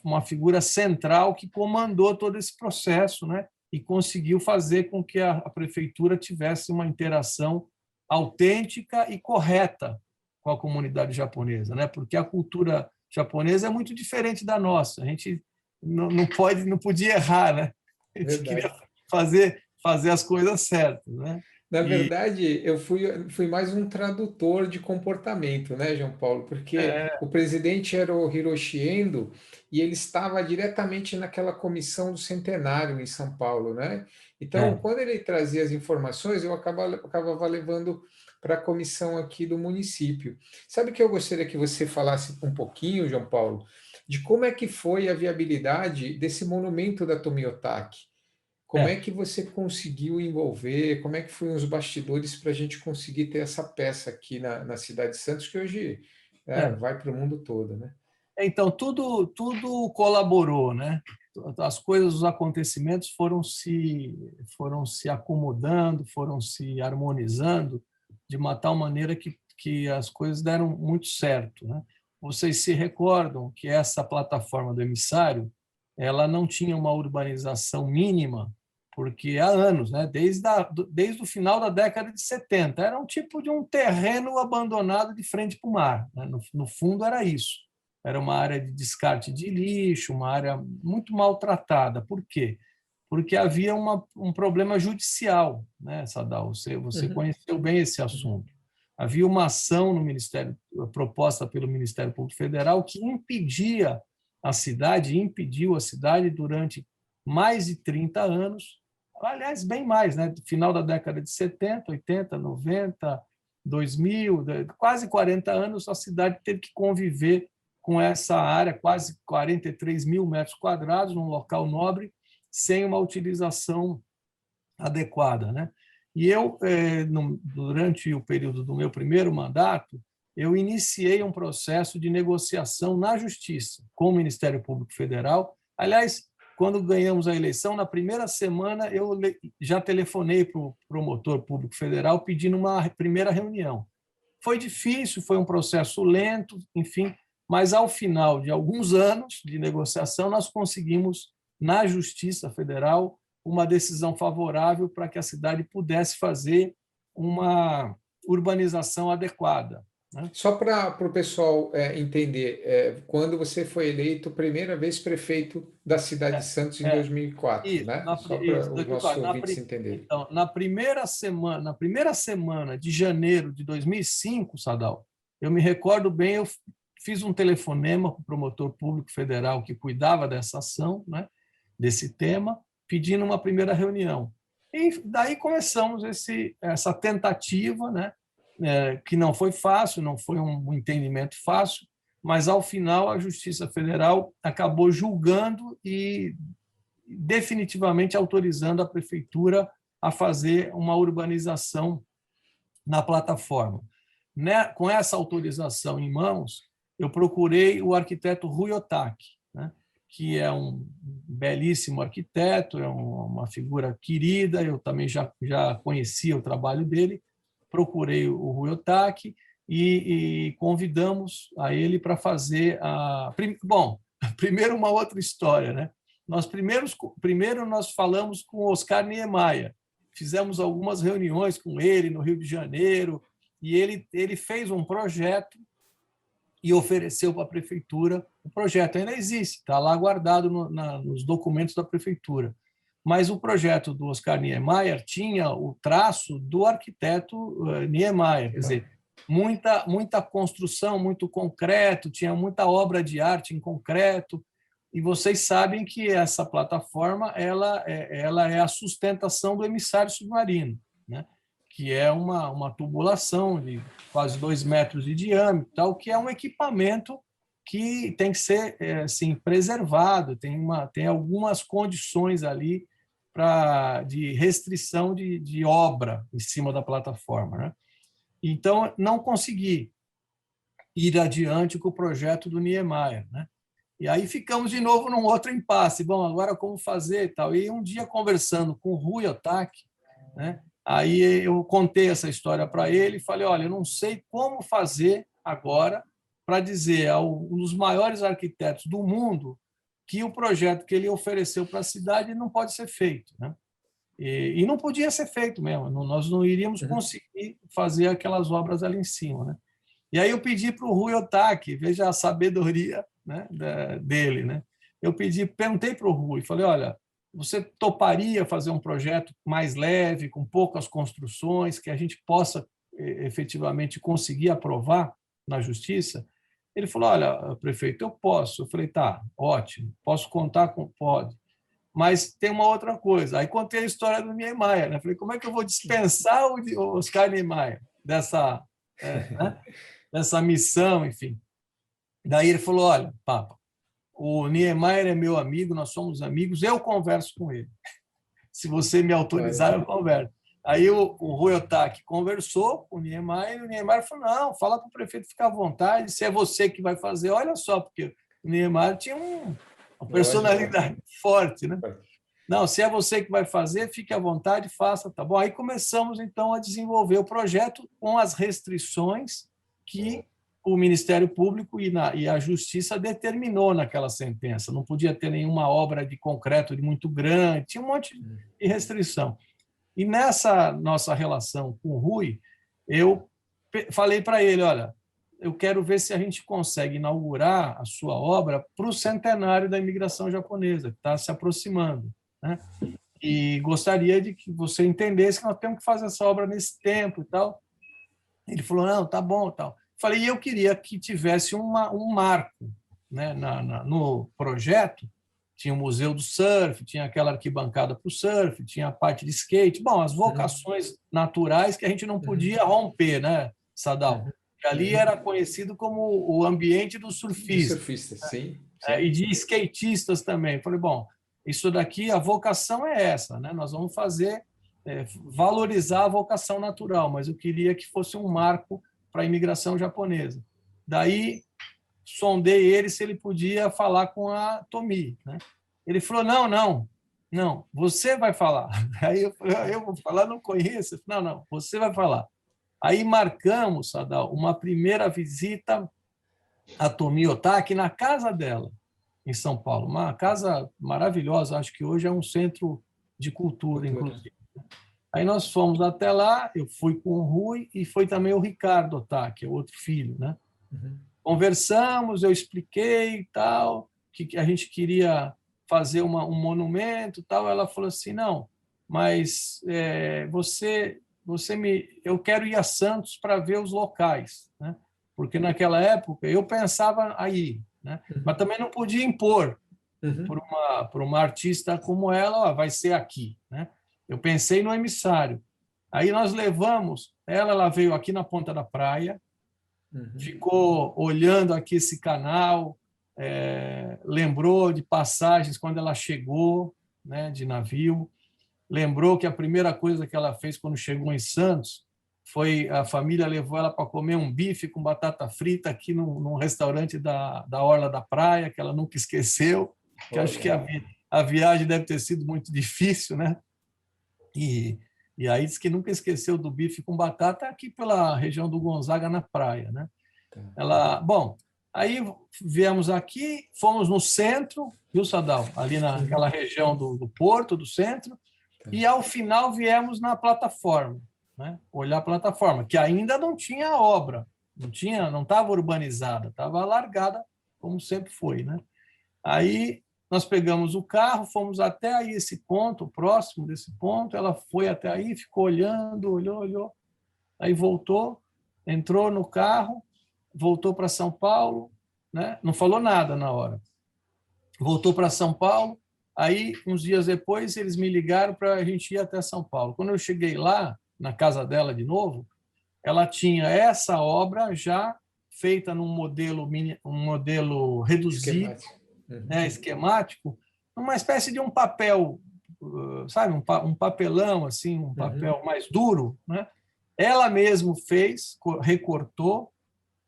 uma figura central que comandou todo esse processo, né, e conseguiu fazer com que a prefeitura tivesse uma interação autêntica e correta com a comunidade japonesa, né, porque a cultura japonesa é muito diferente da nossa. A gente não podia errar, né? A gente queria fazer as coisas certas, né? Na verdade, eu fui mais um tradutor de comportamento, né, João Paulo? Porque o presidente era o Hiroshi Endo e ele estava diretamente naquela comissão do centenário em São Paulo, né? Então, quando ele trazia as informações, eu acabava levando para a comissão aqui do município. Sabe que eu gostaria que você falasse um pouquinho, João Paulo, de como é que foi a viabilidade desse monumento da Tomiotaki? Como é que você conseguiu envolver? Como é que foram os bastidores para a gente conseguir ter essa peça aqui na cidade de Santos, que hoje vai para o mundo todo, né? Então, tudo colaborou, né? As coisas, os acontecimentos foram se acomodando, foram se harmonizando de uma tal maneira que as coisas deram muito certo, né? Vocês se recordam que essa plataforma do emissário, ela não tinha uma urbanização mínima, porque há anos, né, desde o final da década de 70, era um tipo de um terreno abandonado de frente para o mar, né? No fundo era isso. Era uma área de descarte de lixo, uma área muito maltratada. Por quê? Porque havia um problema judicial, né, Sadao? Você conheceu bem esse assunto. Havia uma ação no Ministério, proposta pelo Ministério Público Federal, que impediu a cidade durante mais de 30 anos, aliás, bem mais, né? Final da década de 70, 80, 90, 2000, quase 40 anos, a cidade teve que conviver com essa área, quase 43 mil metros quadrados, num local nobre, sem uma utilização adequada, né? E eu, durante o período do meu primeiro mandato, eu iniciei um processo de negociação na Justiça com o Ministério Público Federal. Aliás, quando ganhamos a eleição, na primeira semana, eu já telefonei para o promotor público federal pedindo uma primeira reunião. Foi difícil, foi um processo lento, enfim, mas ao final de alguns anos de negociação, nós conseguimos, na Justiça Federal, uma decisão favorável para que a cidade pudesse fazer uma urbanização adequada, né? Só para o pessoal entender, quando você foi eleito primeira vez prefeito da cidade de Santos em 2004, Isso, né? Só para isso, os nossos ouvintes entenderem. Então, na primeira semana de janeiro de 2005, Sadal, eu me recordo bem, eu fiz um telefonema para o promotor público federal que cuidava dessa ação, né, desse tema, pedindo uma primeira reunião. E daí começamos essa tentativa, né, que não foi fácil, não foi um entendimento fácil, mas, ao final, a Justiça Federal acabou julgando e definitivamente autorizando a Prefeitura a fazer uma urbanização na plataforma. Com essa autorização em mãos, eu procurei o arquiteto Rui Otaki, né, que é um belíssimo arquiteto, é uma figura querida, eu também já conhecia o trabalho dele, procurei o Rui Otaki e convidamos a ele para fazer Bom, primeiro uma outra história, né? Primeiro nós falamos com o Oscar Niemeyer, fizemos algumas reuniões com ele no Rio de Janeiro, e ele fez um projeto e ofereceu para a Prefeitura. O projeto ainda existe, está lá guardado nos documentos da Prefeitura. Mas o projeto do Oscar Niemeyer tinha o traço do arquiteto Niemeyer, quer dizer, muita construção, muito concreto, tinha muita obra de arte em concreto, e vocês sabem que essa plataforma ela é a sustentação do emissário submarino, né? Que é uma tubulação de quase 2 metros de diâmetro, tal, que é um equipamento que tem que ser assim, preservado, tem algumas condições ali de restrição de obra em cima da plataforma, né? Então, não consegui ir adiante com o projeto do Niemeyer, né? E aí ficamos de novo num outro impasse. Bom, agora como fazer e tal? E um dia, conversando com o Rui Otaki, né? Aí eu contei essa história para ele e falei, olha, eu não sei como fazer agora para dizer a um dos maiores arquitetos do mundo que o projeto que ele ofereceu para a cidade não pode ser feito, né? E não podia ser feito mesmo, nós não iríamos conseguir fazer aquelas obras ali em cima, né? E aí eu pedi para o Rui Otaki, veja a sabedoria, né, dele, né? Perguntei para o Rui, falei, olha, você toparia fazer um projeto mais leve, com poucas construções, que a gente possa efetivamente conseguir aprovar na Justiça? Ele falou, olha, prefeito, eu posso. Eu falei, tá, ótimo, posso contar com... Pode. Mas tem uma outra coisa. Aí contei a história do Niemeyer, né? Falei, como é que eu vou dispensar o Oscar Niemeyer dessa missão, enfim. Daí ele falou, olha, Papa, o Niemeyer é meu amigo, nós somos amigos, eu converso com ele. Se você me autorizar, eu converso. Aí o Rui Otaki conversou com o Niemeyer, e o Niemeyer falou, não, fala para o prefeito ficar à vontade, se é você que vai fazer, olha só, porque o Niemeyer tinha uma personalidade forte, né? Não, se é você que vai fazer, fique à vontade, faça, tá bom? Aí começamos, então, a desenvolver o projeto com as restrições que o Ministério Público e a Justiça determinou naquela sentença. Não podia ter nenhuma obra de concreto de muito grande, tinha um monte de restrição. E nessa nossa relação com o Rui, eu falei para ele, olha, eu quero ver se a gente consegue inaugurar a sua obra para o centenário da imigração japonesa, que está se aproximando, né? E gostaria de que você entendesse que nós temos que fazer essa obra nesse tempo e tal. Ele falou, não, tá bom, tal. Falei, e eu queria que tivesse um marco, né, no projeto, tinha o Museu do Surf, tinha aquela arquibancada para o surf, tinha a parte de skate. Bom, as vocações naturais que a gente não podia romper, né, Sadal? E ali era conhecido como o ambiente dos De surfistas, surfistas, sim. e de skatistas também. Falei, bom, isso daqui, a vocação é essa, né? Nós vamos fazer, valorizar a vocação natural, mas eu queria que fosse um marco para a imigração japonesa. Daí, sondei ele se ele podia falar com a Tomi, né? Ele falou, não, você vai falar. Aí eu falei, eu vou falar, não conheço. Ele falou, não, você vai falar. Aí marcamos, Sadal, uma primeira visita a Tomi Otaki na casa dela, em São Paulo. Uma casa maravilhosa, acho que hoje é um centro de cultura, inclusive. Aí nós fomos até lá, eu fui com o Rui e foi também o Ricardo Otaki, o outro filho, né? Conversamos, eu expliquei e tal, que a gente queria fazer um monumento, tal. Ela falou assim, não, mas eu quero ir a Santos para ver os locais, né? Porque naquela época eu pensava aí, né? Mas também não podia impor por uma artista como ela, vai ser aqui, né? Eu pensei no emissário. Aí nós levamos, ela veio aqui na ponta da praia, ficou olhando aqui esse canal, lembrou de passagens quando ela chegou, né, de navio, lembrou que a primeira coisa que ela fez quando chegou em Santos foi a família levou ela para comer um bife com batata frita aqui num restaurante da Orla da Praia, que ela nunca esqueceu, que acho que a viagem deve ter sido muito difícil, né? E aí diz que nunca esqueceu do bife com batata aqui pela região do Gonzaga, na praia, né? Bom, aí viemos aqui, fomos no centro, viu, Sadal? Ali naquela região do Porto, do centro, e ao final viemos na plataforma, né? Olhar a plataforma, que ainda não tinha obra, não estava urbanizada, estava largada, como sempre foi, né? Aí nós pegamos o carro, fomos até aí esse ponto, próximo desse ponto, ela foi até aí, ficou olhando, olhou, aí voltou, entrou no carro, voltou para São Paulo, né? Não falou nada na hora. Voltou para São Paulo, aí uns dias depois eles me ligaram para a gente ir até São Paulo. Quando eu cheguei lá, na casa dela de novo, ela tinha essa obra já feita num modelo reduzido, esquemático, uma espécie de um papel, sabe, um papelão assim, um papel mais duro, né? Ela mesma fez, recortou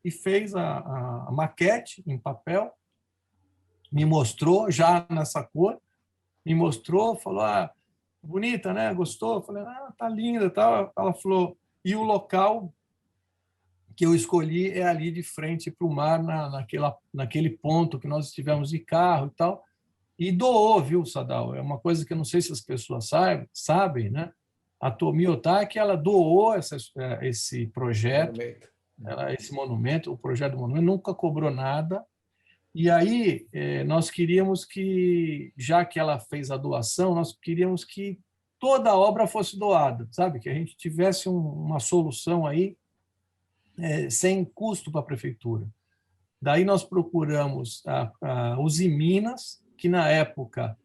e fez a maquete em papel, me mostrou já nessa cor, me mostrou, falou, bonita, né? Gostou? Eu falei, tá linda, tal. Ela falou, e o local que eu escolhi é ali de frente para o mar, naquele ponto que nós estivemos de carro e tal. E doou, viu, Sadal? É uma coisa que eu não sei se as pessoas sabem, né? A Tomi Otaki, ela doou esse projeto, esse monumento, o projeto do monumento, nunca cobrou nada. E aí nós queríamos que, já que ela fez a doação, nós queríamos que toda a obra fosse doada, sabe? Que a gente tivesse uma solução aí sem custo para a prefeitura. Daí nós procuramos a Usiminas, que na época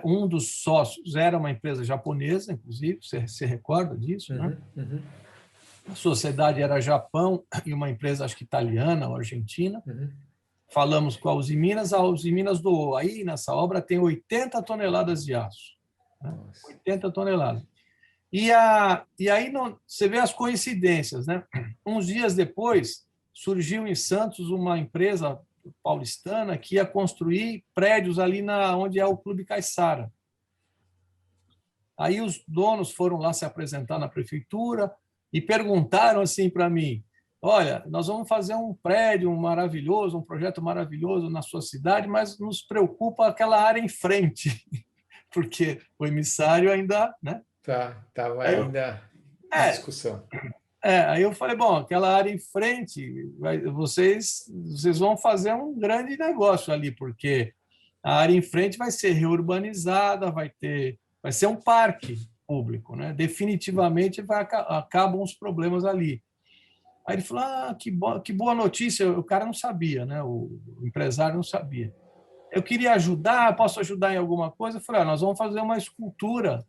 um dos sócios era uma empresa japonesa, inclusive, você se recorda disso, né? A sociedade era Japão e uma empresa, acho que italiana ou argentina. Falamos com a Usiminas doou. Aí, nessa obra, tem 80 toneladas de aço. Né? 80 toneladas. E aí você vê as coincidências, né? Uns dias depois, surgiu em Santos uma empresa paulistana que ia construir prédios ali onde é o Clube Caiçara. Aí os donos foram lá se apresentar na prefeitura e perguntaram assim para mim, olha, nós vamos fazer um prédio maravilhoso, um projeto maravilhoso na sua cidade, mas nos preocupa aquela área em frente, porque o emissário ainda, né? Estava ainda em discussão. Aí eu falei, bom, aquela área em frente, vocês vão fazer um grande negócio ali, porque a área em frente vai ser reurbanizada, vai ser um parque público, né? Definitivamente acabam os problemas ali. Aí ele falou, que boa notícia, o cara não sabia, né? O empresário não sabia. eu queria ajudar, posso ajudar em alguma coisa? Eu falei, nós vamos fazer uma escultura.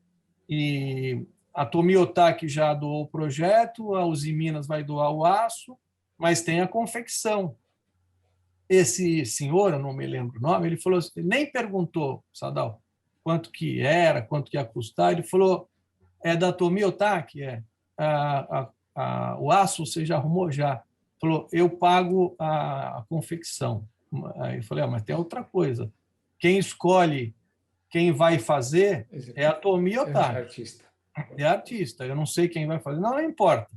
E a Tomi Otaki já doou o projeto, a Uzi Minas vai doar o aço, mas tem a confecção. Esse senhor, eu não me lembro o nome, ele falou assim, ele nem perguntou, Sadal, quanto que era, quanto que ia custar, ele falou, é da Tomi Otaki? É. O aço você já arrumou? Já. Falou, eu pago a confecção. Aí eu falei, mas tem outra coisa. Quem escolhe quem vai fazer é a Tomi Otaki. Artista. É artista. Eu não sei quem vai fazer. Não importa.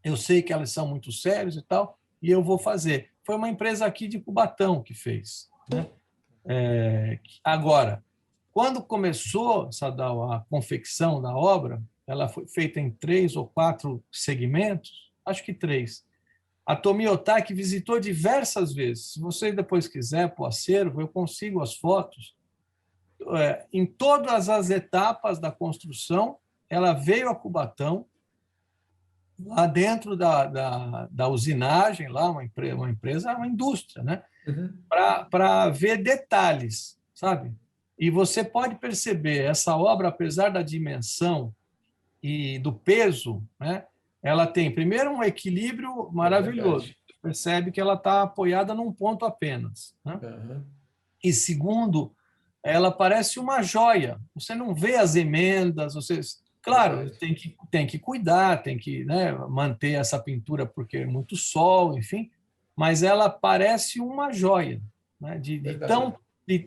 Eu sei que elas são muito sérias e tal, e eu vou fazer. Foi uma empresa aqui de Cubatão que fez. Né? Agora, quando começou, Sadal, a confecção da obra, ela foi feita em 3 ou 4 segmentos, acho que 3. A Tomi Otaki visitou diversas vezes. Se você depois quiser, para o acervo, eu consigo as fotos. Em todas as etapas da construção, ela veio a Cubatão, lá dentro da usinagem, lá uma empresa, uma indústria, né? Uhum. Para ver detalhes, sabe? E você pode perceber, essa obra, apesar da dimensão e do peso, né? Ela tem, primeiro, um equilíbrio maravilhoso. Você percebe que ela está apoiada num ponto apenas. Né? Uhum. E, segundo, ela parece uma joia. Você não vê as emendas, claro, tem que cuidar, tem que, né, manter essa pintura porque é muito sol, enfim, mas ela parece uma joia, né,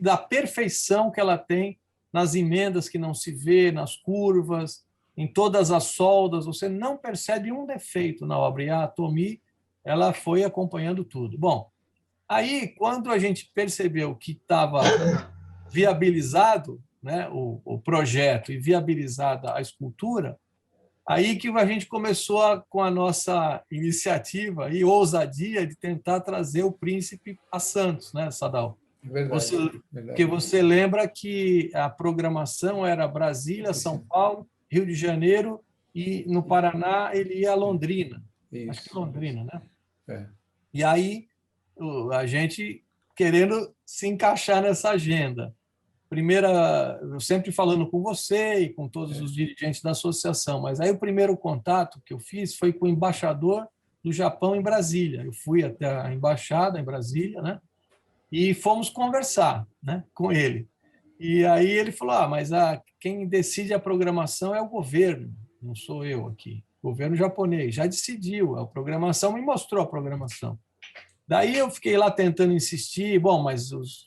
da perfeição que ela tem nas emendas que não se vê, nas curvas, em todas as soldas, você não percebe um defeito na obra. E a Tomi, ela foi acompanhando tudo. Bom, aí, quando a gente percebeu que estava viabilizado, né, o projeto e viabilizada a escultura, aí que a gente começou com a nossa iniciativa e ousadia de tentar trazer o príncipe a Santos, né, Sadal? Verdade. Porque você lembra que a programação era Brasília, São Paulo, Rio de Janeiro e no Paraná ele ia a Londrina. Isso. Acho que Londrina, né? É. E aí a gente querendo se encaixar nessa agenda. Primeira, eu sempre falando com você e com todos os dirigentes da associação, mas aí o primeiro contato que eu fiz foi com o embaixador do Japão em Brasília. Eu fui até a embaixada em Brasília, né? E fomos conversar, né, com ele. E aí ele falou, mas quem decide a programação é o governo, não sou eu aqui. O governo japonês já decidiu, a programação me mostrou a programação. Daí eu fiquei lá tentando insistir, mas os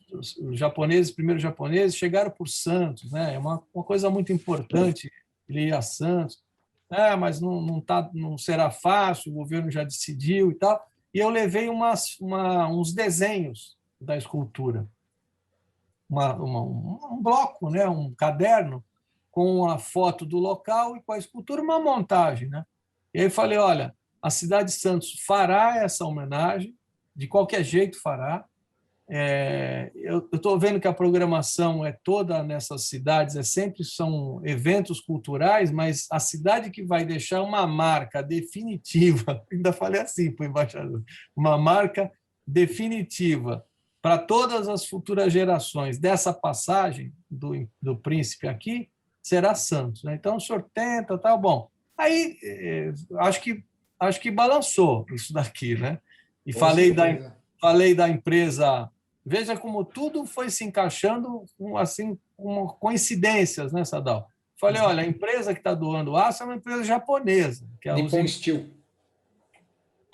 japoneses, primeiros japoneses, chegaram por Santos, né? É uma coisa muito importante ele ir a Santos. Mas não será fácil, o governo já decidiu e tal. E eu levei uns desenhos da escultura, um bloco, né? Um caderno com a foto do local e com a escultura, uma montagem, né? E aí falei, olha, a cidade de Santos fará essa homenagem, de qualquer jeito fará. Eu estou vendo que a programação é toda nessas cidades, sempre são eventos culturais, mas a cidade que vai deixar uma marca definitiva, ainda falei assim para o embaixador, uma marca definitiva para todas as futuras gerações dessa passagem do príncipe aqui, será Santos. Né? Então, o senhor tenta, tá bom. Aí, acho que balançou isso daqui, né? E falei da empresa. Veja como tudo foi se encaixando assim, com coincidências, né, Sadal? Falei, olha, a empresa que está doando aço é uma empresa japonesa. Que é Nippon Steel.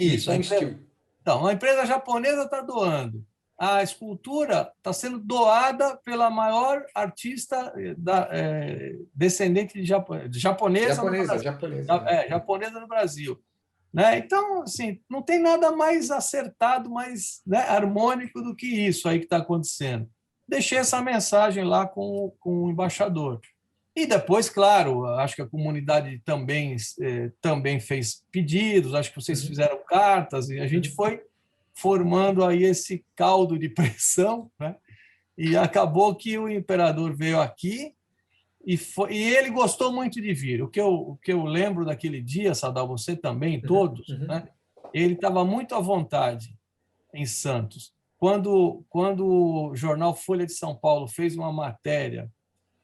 Isso. Então, a empresa japonesa está doando. A escultura está sendo doada pela maior artista descendente de japonesa no Brasil. Né? Então, assim, não tem nada mais acertado, mais, né, harmônico do que isso aí que está acontecendo. Deixei essa mensagem lá com o embaixador. E depois, claro, acho que a comunidade também fez pedidos, acho que vocês fizeram cartas, e a gente foi formando aí esse caldo de pressão, né? E acabou que o imperador veio aqui, e ele gostou muito de vir. O que eu lembro daquele dia, Sadal, você também, todos, né? Ele estava muito à vontade em Santos. quando o jornal Folha de São Paulo fez uma matéria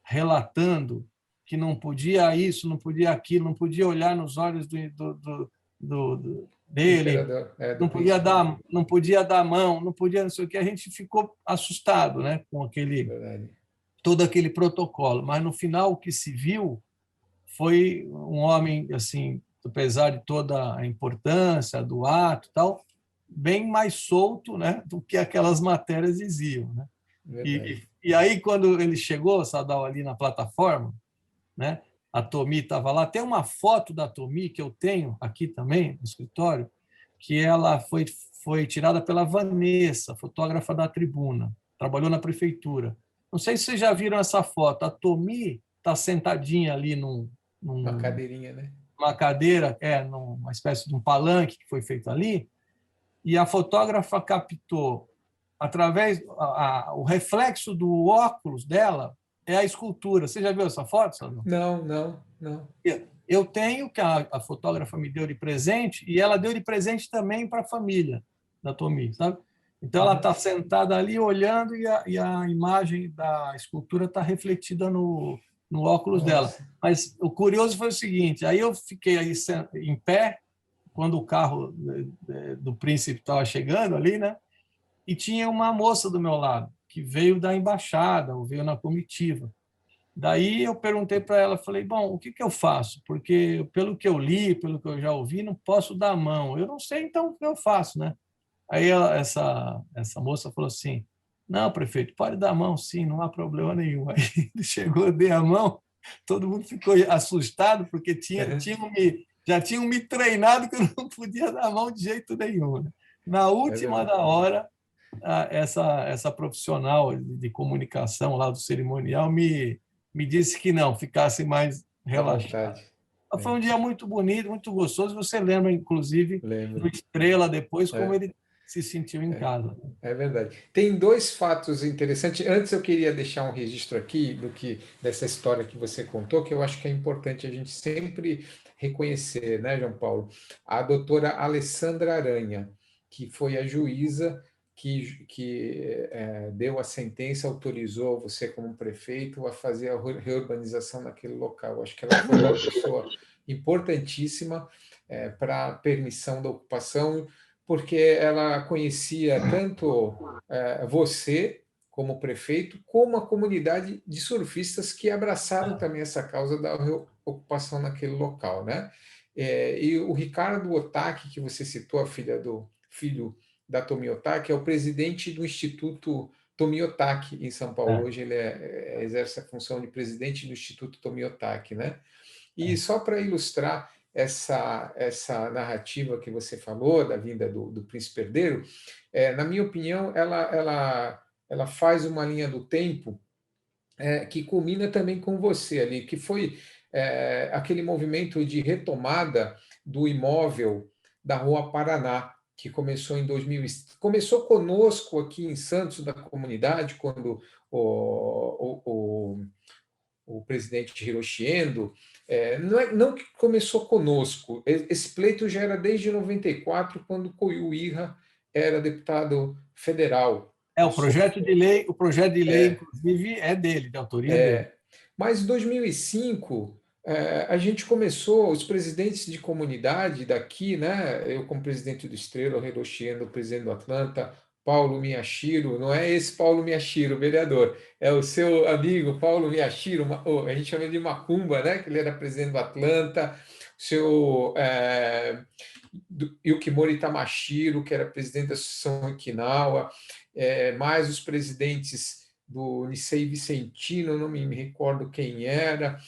relatando que não podia isso, não podia aquilo, não podia olhar nos olhos dele, Imperador, não do podia príncipe. dar mão, não podia não sei o que, a gente ficou assustado, né, com Verdade. todo aquele protocolo. Mas no final o que se viu foi um homem assim, apesar de toda a importância do ato, e tal, bem mais solto, né, do que aquelas matérias diziam, né? Verdade. E aí quando ele chegou, Sadal, ali na plataforma, né? A Tomi estava lá. Tem uma foto da Tomi que eu tenho aqui também no escritório, que ela foi tirada pela Vanessa, fotógrafa da Tribuna, trabalhou na prefeitura. Não sei se vocês já viram essa foto. A Tomi está sentadinha ali Uma cadeirinha, né? numa cadeira, numa espécie de um palanque que foi feito ali, e a fotógrafa captou através o reflexo do óculos dela é a escultura. Você já viu essa foto, Sandro? Não, não, não. Eu tenho, que a fotógrafa me deu de presente, e ela deu de presente também para a família da Tomi, sabe? Então, ela está sentada ali olhando e a imagem da escultura está refletida no óculos dela. Nossa. Mas o curioso foi o seguinte, aí eu fiquei aí em pé, quando o carro do príncipe estava chegando ali, né? E tinha uma moça do meu lado, que veio da embaixada, ou veio na comitiva. Daí eu perguntei para ela, falei, bom, o que eu faço? Porque pelo que eu li, pelo que eu já ouvi, não posso dar a mão. Eu não sei, então, o que eu faço, né? Aí essa moça falou assim, não, prefeito, pode dar a mão, sim, não há problema nenhum. Aí ele chegou, dei a mão, todo mundo ficou assustado, porque já tinham me treinado que eu não podia dar a mão de jeito nenhum, né? Na última da hora, essa profissional de comunicação lá do cerimonial me disse que não, ficasse mais À relaxado. vontade. Foi um dia muito bonito, muito gostoso. Você lembra, inclusive, do Lembro. Estrela depois, como É, ele se sentiu em casa. é verdade. Tem dois fatos interessantes. Antes eu queria deixar um registro aqui dessa história que você contou, que eu acho que é importante a gente sempre reconhecer, né, João Paulo? A doutora Alessandra Aranha, que foi a juíza que deu a sentença, autorizou você como prefeito a fazer a reurbanização naquele local. Eu acho que ela foi uma pessoa importantíssima para a permissão da ocupação, porque ela conhecia tanto você como prefeito, como a comunidade de surfistas que abraçaram também essa causa da ocupação naquele local, né? E o Ricardo Otaki, que você citou, filho da Tomi Otaki, é o presidente do Instituto Tomi Otaki em São Paulo. É, Hoje ele exerce a função de presidente do Instituto Tomi Otaki, né? E só para ilustrar essa narrativa que você falou da vinda do príncipe herdeiro, na minha opinião, ela faz uma linha do tempo que culmina também com você ali, que foi aquele movimento de retomada do imóvel da Rua Paraná, que começou em 2000. Começou conosco aqui em Santos, da comunidade, quando o presidente Hiroshi Endo, não que começou conosco, esse pleito já era desde 94, quando Koiuira era deputado federal. o projeto de lei, inclusive, é dele, de autoria dele. Mas em 2005, a gente começou, os presidentes de comunidade daqui, né? Eu como presidente do Estrela, o Hiroshi Endo, presidente do Atlanta, Paulo Miyashiro, não é esse Paulo Miyashiro, vereador, é o seu amigo Paulo Miyashiro, a gente chama de Macumba, né? Que ele era presidente do Atlanta, o seu Yukimori Tamashiro, que era presidente da Associação Okinawa, mais os presidentes do Liceu Vicentino, não me recordo quem era,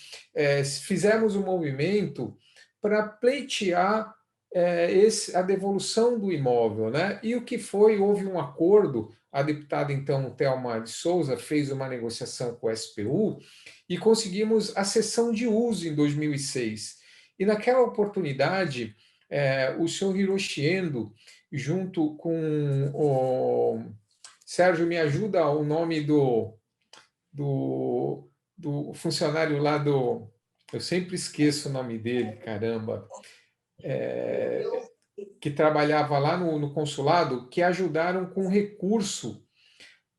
fizemos um movimento para pleitear a devolução do imóvel, né? E o que foi, houve um acordo, a deputada então Thelma de Souza fez uma negociação com o SPU e conseguimos a cessão de uso em 2006. E naquela oportunidade, o senhor Hiroshi Endo, junto com o Sérgio, me ajuda o nome do funcionário lá do. Eu sempre esqueço o nome dele, caramba. que trabalhava lá no consulado, que ajudaram com recurso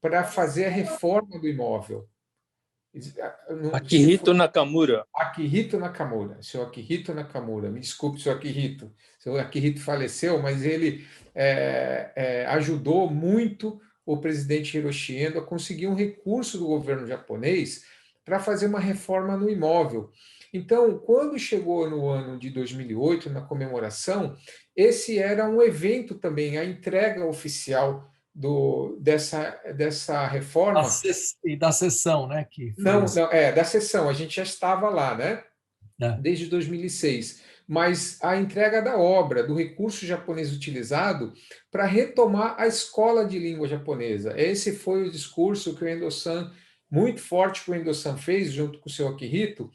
para fazer a reforma do imóvel. Akihito Nakamura. Akihito Nakamura, seu Akihito Nakamura, me desculpe, seu Akihito faleceu, mas ele ajudou muito o presidente Hiroshi Endo a conseguir um recurso do governo japonês para fazer uma reforma no imóvel. Então, quando chegou no ano de 2008, na comemoração, esse era um evento também, a entrega oficial dessa reforma. E da sessão, né? Não, da sessão, a gente já estava lá, né? Desde 2006. Mas a entrega da obra, do recurso japonês utilizado para retomar a escola de língua japonesa. Esse foi o discurso que o Endo-san, muito forte que o Endo-san fez, junto com o seu Akihito,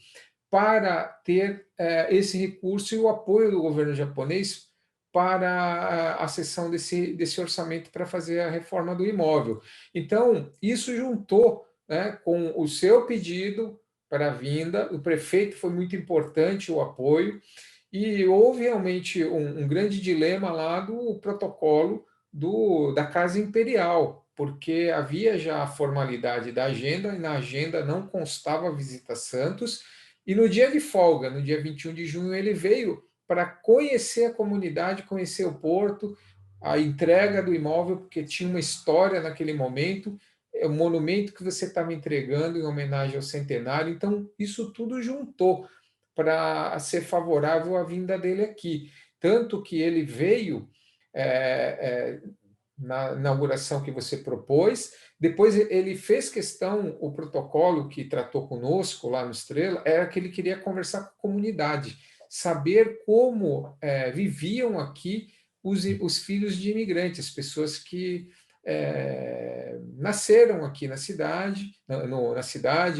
para ter esse recurso e o apoio do governo japonês para a cessão desse orçamento para fazer a reforma do imóvel. Então, isso juntou, né, com o seu pedido para a vinda, o prefeito foi muito importante o apoio, e houve realmente um grande dilema lá do protocolo da Casa Imperial, porque havia já a formalidade da agenda, e na agenda não constava a visita a Santos, e no dia de folga, no dia 21 de junho, ele veio para conhecer a comunidade, conhecer o porto, a entrega do imóvel, porque tinha uma história naquele momento, o monumento que você estava entregando em homenagem ao centenário. Então, isso tudo juntou para ser favorável à vinda dele aqui. Tanto que ele veio na inauguração que você propôs, depois ele fez questão, o protocolo que tratou conosco lá no Estrela, era que ele queria conversar com a comunidade, saber como viviam aqui os filhos de imigrantes, pessoas que nasceram aqui na cidade,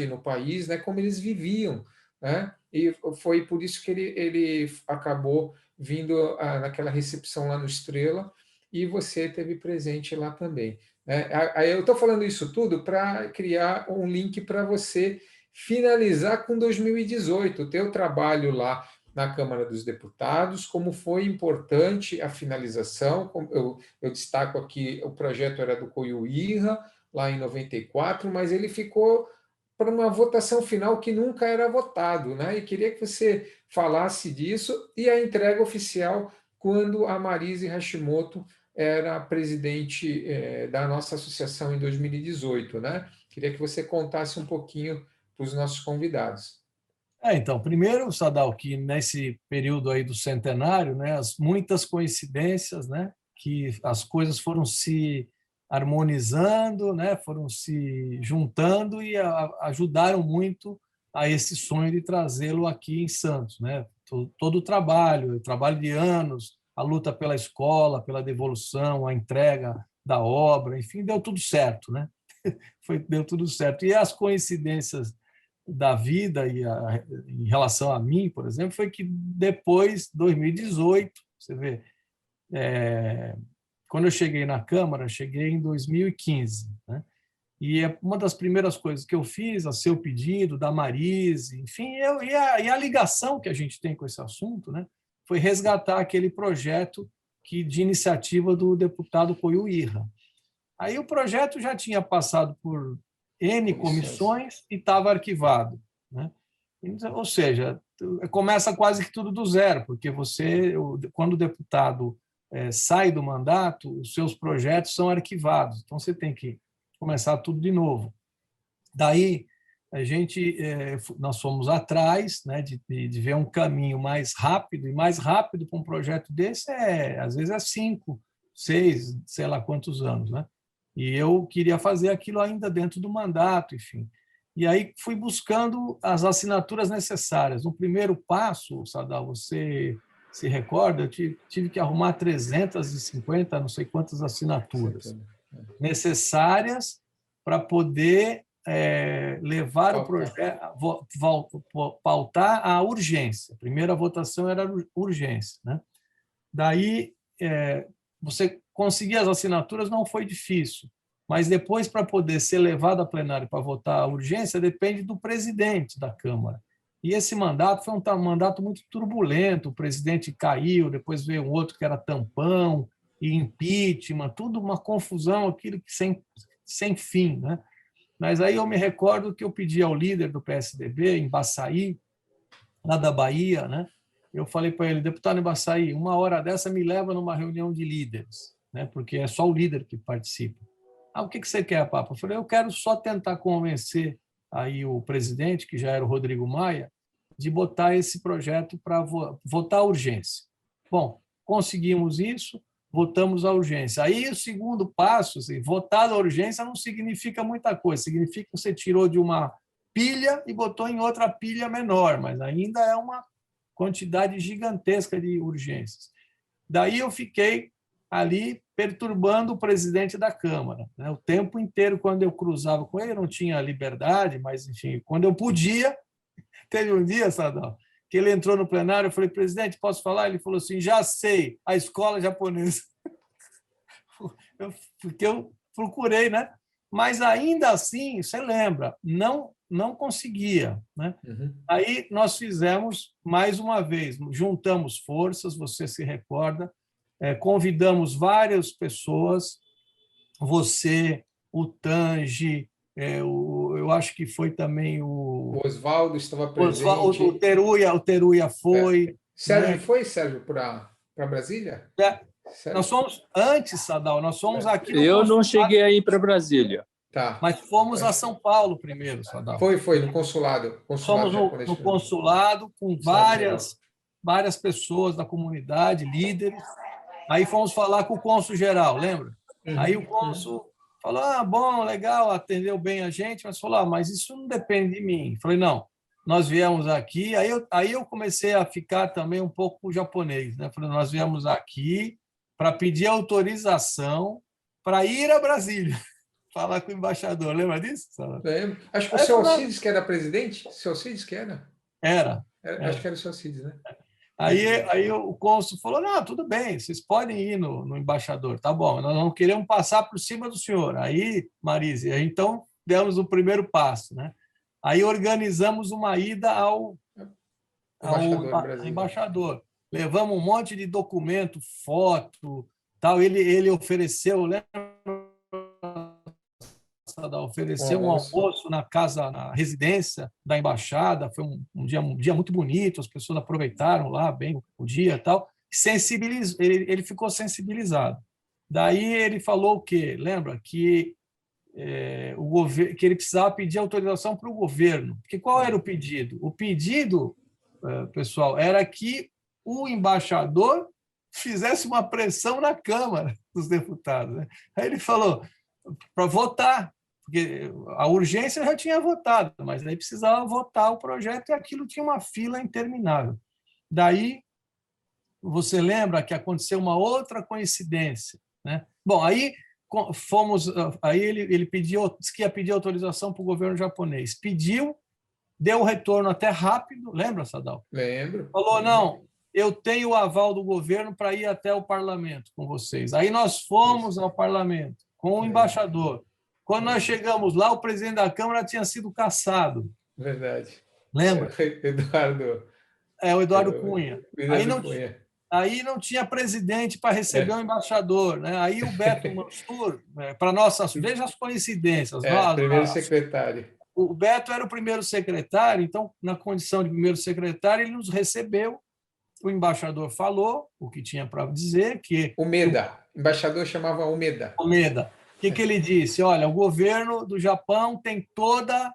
no país, né, como eles viviam, né? E foi por isso que ele acabou vindo naquela recepção lá no Estrela, e você esteve presente lá também, né? Eu estou falando isso tudo para criar um link para você finalizar com 2018, o teu trabalho lá na Câmara dos Deputados, como foi importante a finalização. Eu destaco aqui, o projeto era do Koyu Ira, lá em 94, mas ele ficou para uma votação final que nunca era votado, né? E queria que você falasse disso, e a entrega oficial quando a Marise Hashimoto era presidente da nossa associação em 2018, né? Queria que você contasse um pouquinho para os nossos convidados. Então, primeiro, Sadal, que nesse período aí do centenário, né, muitas coincidências, né, que as coisas foram se harmonizando, né, foram se juntando e ajudaram muito a esse sonho de trazê-lo aqui em Santos, né? Todo o trabalho de anos, a luta pela escola, pela devolução, a entrega da obra, enfim, deu tudo certo, né? Deu tudo certo. E as coincidências da vida em relação a mim, por exemplo, foi que depois, 2018, você vê, quando eu cheguei na Câmara, cheguei em 2015, né? E uma das primeiras coisas que eu fiz, a seu pedido, da Marise, enfim, e a ligação que a gente tem com esse assunto, né, foi resgatar aquele projeto de iniciativa do deputado Koyu Ira. Aí o projeto já tinha passado por N comissões e estava arquivado, né? Ou seja, começa quase que tudo do zero, porque quando o deputado sai do mandato, os seus projetos são arquivados, então você tem que começar tudo de novo. Daí, nós fomos atrás, né, de ver um caminho mais rápido, e mais rápido para um projeto desse às vezes 5, 6, sei lá quantos anos, né? E eu queria fazer aquilo ainda dentro do mandato, enfim. E aí fui buscando as assinaturas necessárias. No primeiro passo, Sadal, você se recorda, eu tive que arrumar 350, não sei quantas assinaturas necessárias para poder levar o projeto, pautar a urgência. A primeira votação era urgência, né? Daí, você conseguir as assinaturas não foi difícil, mas depois, para poder ser levado a plenário para votar a urgência, depende do presidente da Câmara. E esse mandato foi um mandato muito turbulento. O presidente caiu, depois veio um outro que era tampão, e impeachment, tudo uma confusão, aquilo que sem fim, né? Mas aí eu me recordo que eu pedi ao líder do PSDB, em Baçaí, lá da Bahia, né? Eu falei para ele, deputado Embaçaí, uma hora dessa me leva numa reunião de líderes, né? Porque é só o líder que participa. Ah, o que você quer, Papa? Eu falei, eu quero só tentar convencer aí o presidente, que já era o Rodrigo Maia, de botar esse projeto para votar a urgência. Bom, conseguimos isso, votamos a urgência. Aí o segundo passo, assim, votar a urgência não significa muita coisa, significa que você tirou de uma pilha e botou em outra pilha menor, mas ainda é uma quantidade gigantesca de urgências. Daí eu fiquei ali perturbando o presidente da Câmara, né? O tempo inteiro, quando eu cruzava com ele, eu não tinha liberdade, mas, enfim, quando eu podia, teve um dia, Sadal, que ele entrou no plenário, eu falei, presidente, posso falar? Ele falou assim, já sei, a escola japonesa. Porque eu procurei, né? Mas ainda assim, você lembra, não conseguia, né? Uhum. Aí nós fizemos mais uma vez, juntamos forças, você se recorda, convidamos várias pessoas, você, o Tange, eu acho que foi também O Oswaldo estava presente. o Teruya foi. Sérgio Né? foi, Sérgio, para Brasília? Nós somos antes, Sadal, nós fomos aqui no Eu não consulado, cheguei a ir para Brasília. Tá. mas fomos a São Paulo primeiro, Sadal. Foi no consulado. Fomos no consulado com várias pessoas da comunidade, líderes. Aí fomos falar com o cônsul-geral, lembra? Uhum. Aí o cônsul falou, bom, legal, atendeu bem a gente, mas falou, mas isso não depende de mim. Falei, não, nós viemos aqui, aí eu comecei a ficar também um pouco japonês, né? Falei, nós viemos aqui para pedir autorização para ir a Brasília, falar com o embaixador, lembra disso? Lembro. Acho que o seu Alcides que era presidente? Seu Alcides que era? Era. Acho que era o seu Alcides, né? Aí o cônsul falou, não, tudo bem, vocês podem ir no embaixador, tá bom, nós não queremos passar por cima do senhor. Aí, Marise, então demos o primeiro passo, né? Aí organizamos uma ida ao embaixador. Levamos um monte de documento, foto, tal. Ele ofereceu, ofereceu um almoço na casa, na residência da embaixada. Foi um dia muito bonito, as pessoas aproveitaram lá bem o dia e tal. Ele ficou sensibilizado. Daí ele falou o quê? Lembra que que ele precisava pedir autorização para o governo. Porque qual era o pedido? O pedido, pessoal, era que o embaixador fizesse uma pressão na Câmara dos Deputados, né? Aí ele falou para votar, porque a urgência já tinha votado, mas aí precisava votar o projeto e aquilo tinha uma fila interminável. Daí, você lembra que aconteceu uma outra coincidência, né? Bom, aí ele disse que ia pedir autorização para o governo japonês. Pediu, deu o retorno até rápido, lembra, Sadal? Lembro. Falou, não, eu tenho o aval do governo para ir até o parlamento com vocês. Aí nós fomos ao parlamento com o embaixador. Quando nós chegamos lá, o presidente da Câmara tinha sido cassado. Verdade. Lembra? O Eduardo Cunha. Aí não tinha presidente para receber o embaixador, né? Aí o Beto Mansur, para nossa, veja as coincidências. Primeiro secretário. O Beto era o primeiro secretário, então, na condição de primeiro secretário, ele nos recebeu. O embaixador falou o que tinha para dizer. Umeda. O embaixador chamava Umeda. Umeda. O que ele disse? Olha, o governo do Japão tem toda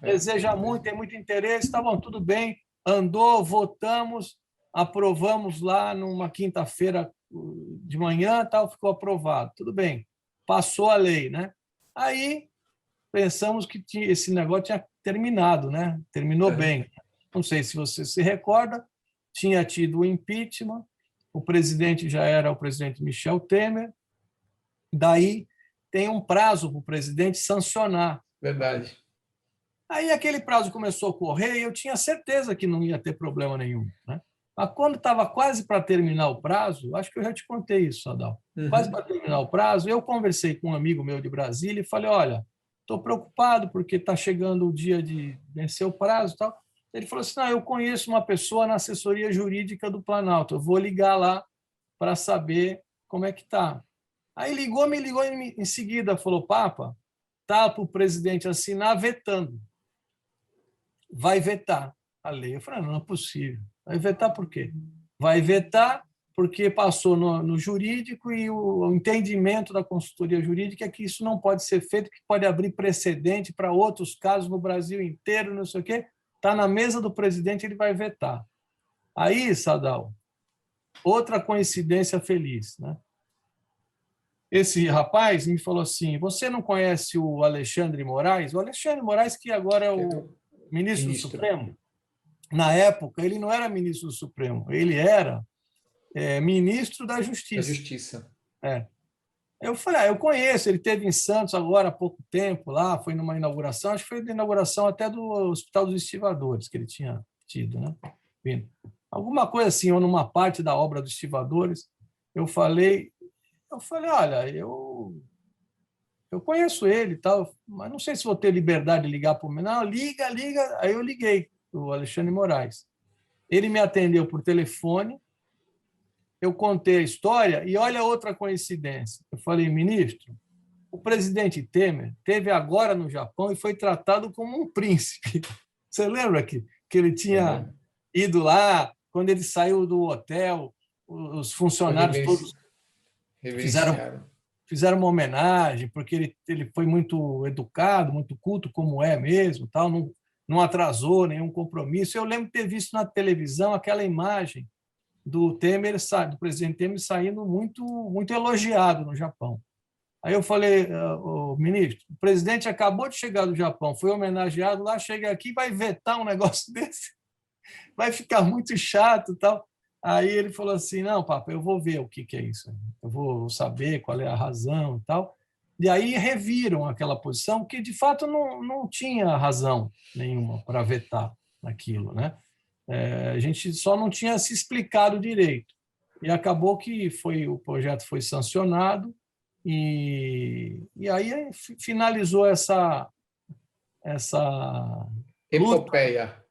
deseja muito, tem muito interesse, tá bom, tudo bem, andou, votamos, aprovamos lá numa quinta-feira de manhã, tal, ficou aprovado, tudo bem, passou a lei, né? Aí pensamos que esse negócio tinha terminado, né? Terminou bem. Não sei se você se recorda, tinha tido o impeachment, o presidente já era o presidente Michel Temer, daí tem um prazo para o presidente sancionar. Verdade. Aí aquele prazo começou a correr e eu tinha certeza que não ia ter problema nenhum, né? Mas quando estava quase para terminar o prazo, acho que eu já te contei isso, Sadal, quase para terminar o prazo, eu conversei com um amigo meu de Brasília e falei, olha, estou preocupado porque está chegando o dia de vencer o prazo e tal. Ele falou assim, não, eu conheço uma pessoa na assessoria jurídica do Planalto, eu vou ligar lá para saber como é que está. Aí me ligou em seguida, falou, Papa, está para o presidente assinar vetando. Vai vetar a lei. Eu falei, não é possível. Vai vetar por quê? Vai vetar porque passou no jurídico e o entendimento da consultoria jurídica é que isso não pode ser feito, que pode abrir precedente para outros casos no Brasil inteiro, não sei o quê. Está na mesa do presidente, ele vai vetar. Aí, Sadal, outra coincidência feliz, né? Esse rapaz me falou assim, você não conhece o Alexandre Moraes? O Alexandre Moraes, que agora é o ministro do Supremo. Na época, ele não era ministro do Supremo, ele era ministro da Justiça. Da Justiça. É. Eu falei, eu conheço, ele esteve em Santos agora há pouco tempo, lá, foi numa inauguração, acho que foi da inauguração até do Hospital dos Estivadores, que ele tinha tido, né? Alguma coisa assim, ou numa parte da obra dos Estivadores, eu falei, olha, eu conheço ele e tal, mas não sei se vou ter liberdade de ligar para o menino. Não, liga. Aí eu liguei, o Alexandre Moraes. Ele me atendeu por telefone, eu contei a história e olha outra coincidência. Eu falei, ministro, o presidente Temer esteve agora no Japão e foi tratado como um príncipe. Você lembra que ele tinha ido lá, quando ele saiu do hotel, os funcionários todos fizeram uma homenagem, porque ele foi muito educado, muito culto, como é mesmo, tal, não atrasou nenhum compromisso. Eu lembro de ter visto na televisão aquela imagem do presidente Temer saindo muito elogiado no Japão. Aí eu falei, ministro, o presidente acabou de chegar do Japão, foi homenageado lá, chega aqui e vai vetar um negócio desse, vai ficar muito chato e tal. Aí ele falou assim, não, Papa, eu vou ver o que é isso, eu vou saber qual é a razão e tal. E aí reviram aquela posição, que de fato não tinha razão nenhuma para vetar aquilo, né? A gente só não tinha se explicado direito. E acabou que o projeto foi sancionado e aí finalizou essa epopeia.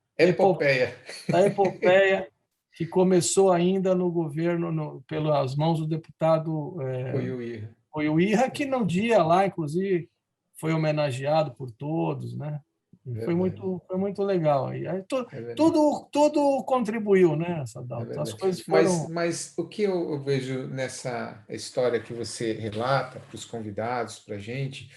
A epopeia que começou ainda no governo, pelas mãos do deputado Oiuíra, que no dia lá, inclusive, foi homenageado por todos, né? Foi muito legal. E aí, tudo contribuiu, né, Sadal? As coisas foram... Mas o que eu vejo nessa história que você relata para os convidados, para a gente,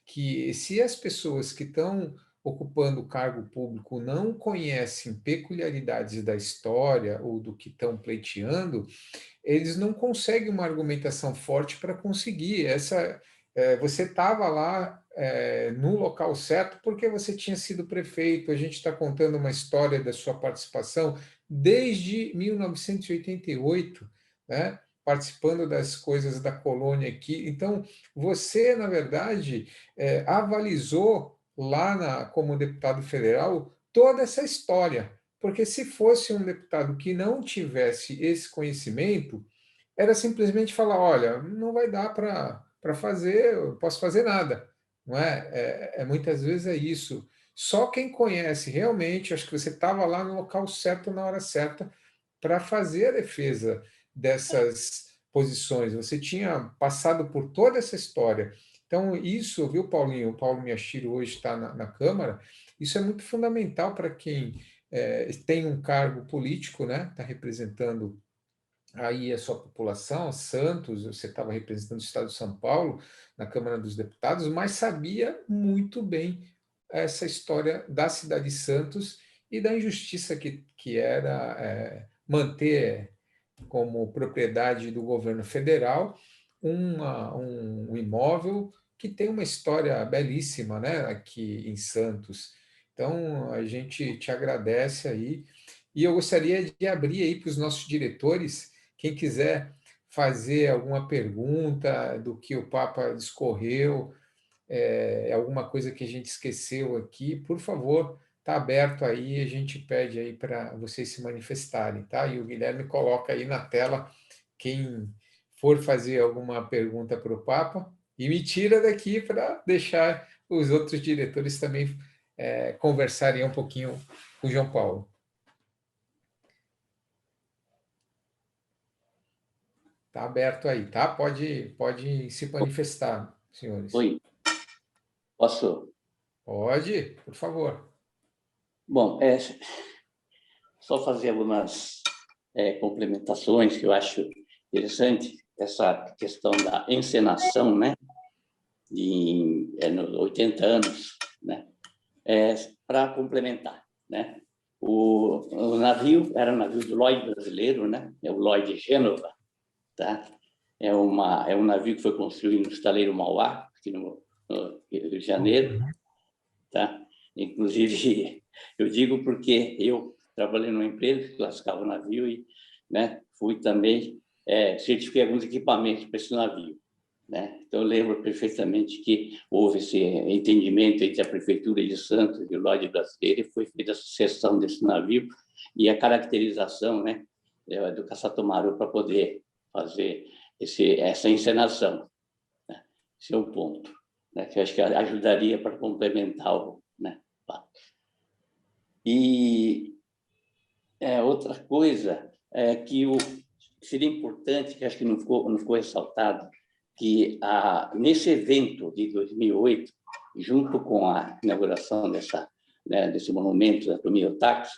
que se as pessoas que estão ocupando o cargo público não conhecem peculiaridades da história ou do que estão pleiteando, eles não conseguem uma argumentação forte para conseguir. Você estava lá no local certo porque você tinha sido prefeito. A gente está contando uma história da sua participação desde 1988, né? Participando das coisas da colônia aqui. Então, você, na verdade, avalizou lá como deputado federal toda essa história, porque se fosse um deputado que não tivesse esse conhecimento, era simplesmente falar, olha, não vai dar para fazer, eu não posso fazer nada, não é? Muitas vezes é isso. Só quem conhece realmente, acho que você estava lá no local certo, na hora certa, para fazer a defesa dessas posições. Você tinha passado por toda essa história. Então, isso, viu, Paulinho? O Paulo Miyashiro hoje está na Câmara. Isso é muito fundamental para quem tem um cargo político, né? Está representando aí a sua população, Santos, você estava representando o estado de São Paulo na Câmara dos Deputados, mas sabia muito bem essa história da cidade de Santos e da injustiça que era manter como propriedade do governo federal um imóvel que tem uma história belíssima, né, aqui em Santos. Então, a gente te agradece aí. E eu gostaria de abrir aí para os nossos diretores, quem quiser fazer alguma pergunta do que o Papa discorreu, alguma coisa que a gente esqueceu aqui, por favor, está aberto aí, a gente pede aí para vocês se manifestarem, tá? E o Guilherme coloca aí na tela quem for fazer alguma pergunta para o Papa e me tira daqui para deixar os outros diretores também conversarem um pouquinho com o João Paulo. Está aberto aí, tá? Pode se manifestar, senhores. Oi, posso? Pode, por favor. Bom, só fazer algumas complementações que eu acho interessante, essa questão da encenação, né? Nos 80 anos, né? Para complementar, né? O navio era um navio do Lloyd brasileiro, né? É o Lloyd Gênova, tá? É um navio que foi construído no estaleiro Mauá, aqui no Rio de Janeiro, tá? Inclusive, eu digo porque eu trabalhei numa empresa que classificava o navio e, né, fui também certifiquei alguns equipamentos para esse navio, né? Então, eu lembro perfeitamente que houve esse entendimento entre a Prefeitura de Santos e o Lloyd brasileiro e foi feita a sucessão desse navio e a caracterização, né, do Caçatomaru para poder fazer essa encenação, né? Esse é um ponto, né, que eu acho que ajudaria para complementar o, né? E outra coisa que seria importante, que acho que não ficou ressaltado, que nesse evento de 2008, junto com a inauguração desse monumento da Tomiotaki,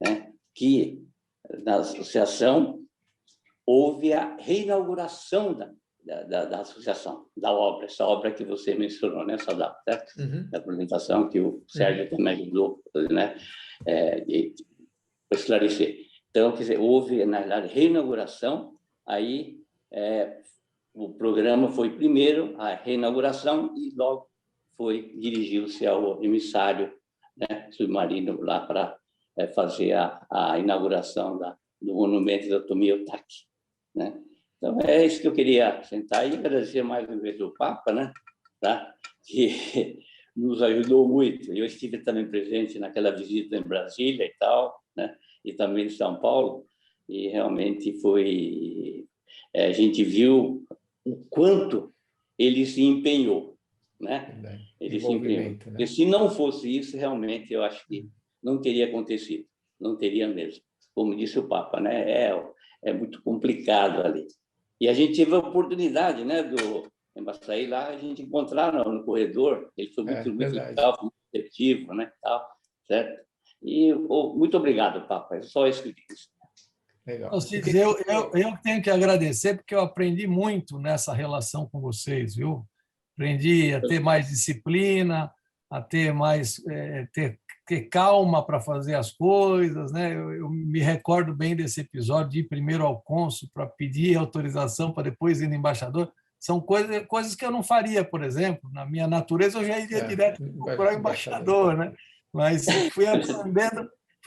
né, que na associação houve a reinauguração da associação, da obra, essa obra que você mencionou, né, Sadal, certo? Da apresentação que o Sérgio também ajudou, né, para esclarecer. Então, quer dizer, houve, na verdade, reinauguração, aí o programa foi primeiro a reinauguração e logo dirigiu-se ao emissário, né, submarino lá para fazer a inauguração do monumento da Tomiotaki, né? Então, é isso que eu queria acrescentar e agradecer mais uma vez ao Papa, né, tá? Que nos ajudou muito. Eu estive também presente naquela visita em Brasília e tal, né, e também em São Paulo, e realmente a gente viu o quanto ele se empenhou, né? Ele se empenhou. Né? E se não fosse isso, realmente, eu acho que não teria acontecido, não teria mesmo. Como disse o Papa, né? É muito complicado ali. E a gente teve a oportunidade, né, do Embaçaí lá, a gente encontrar no corredor, ele foi muito legal, muito receptivo, né, tal, certo? E muito obrigado, Papa, é só isso que eu disse. Legal. Eu tenho que agradecer porque eu aprendi muito nessa relação com vocês, viu? Aprendi a ter mais disciplina, a ter mais ter calma para fazer as coisas, né? Eu me recordo bem desse episódio de ir primeiro ao cônsul para pedir autorização para depois ir no embaixador. São coisas que eu não faria, por exemplo. Na minha natureza, eu já iria direto procurar o embaixador, né? Mas fui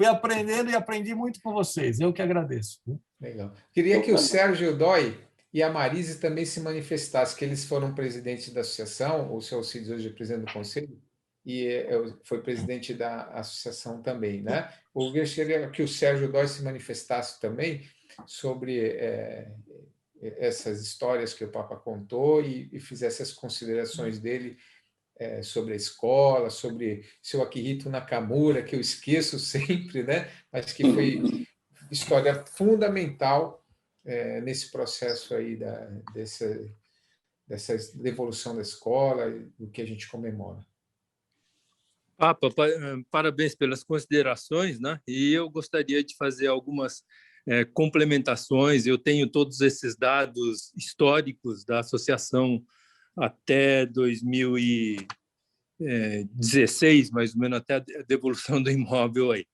aprendendo e aprendi muito com vocês. Eu que agradeço. Legal. Queria que o Sérgio Dói e a Marise também se manifestassem, que eles foram presidentes da associação, o seu Alcides hoje é presidente do conselho, e foi presidente da associação também, né? Eu gostaria que o Sérgio Dói se manifestasse também sobre essas histórias que o Papa contou e fizesse as considerações dele sobre a escola, sobre seu Akihito Nakamura, que eu esqueço sempre, né? Mas que foi história fundamental nesse processo aí dessa devolução da escola e do que a gente comemora. Papa, parabéns pelas considerações, né? E eu gostaria de fazer algumas complementações. Eu tenho todos esses dados históricos da associação até 2016, mais ou menos, até a devolução do imóvel aí.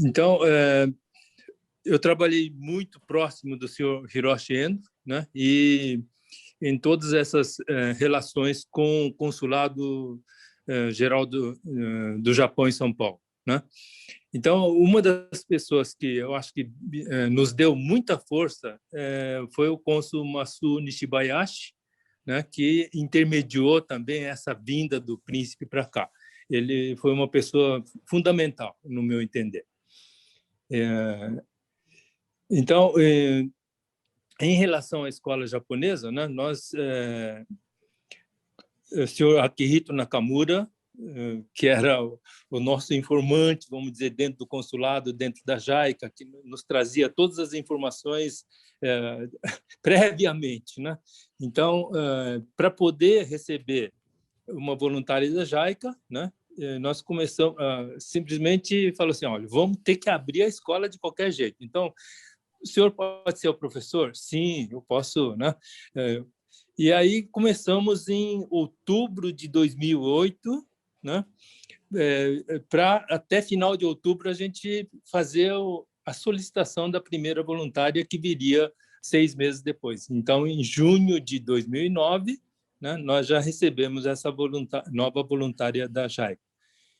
Então, eu trabalhei muito próximo do senhor Hiroshi Endo, né? E em todas essas relações com o Consulado Geral do Japão em São Paulo, né? Então, uma das pessoas que eu acho que nos deu muita força foi o cônsul Masu Nishibayashi, né, que intermediou também essa vinda do príncipe para cá. Ele foi uma pessoa fundamental, no meu entender. Então, em relação à escola japonesa, né, nós o senhor Akihito Nakamura, que era o nosso informante, vamos dizer, dentro do consulado, dentro da JICA, que nos trazia todas as informações previamente, né? Então, para poder receber uma voluntária da JICA, né, nós começamos simplesmente falou assim, olha, vamos ter que abrir a escola de qualquer jeito. Então, o senhor pode ser o professor? Sim, eu posso, né? E aí começamos em outubro de 2008, né? Para até final de outubro a gente fazer a solicitação da primeira voluntária que viria 6 meses depois. Então, em junho de 2009, né, nós já recebemos essa nova voluntária da JICA.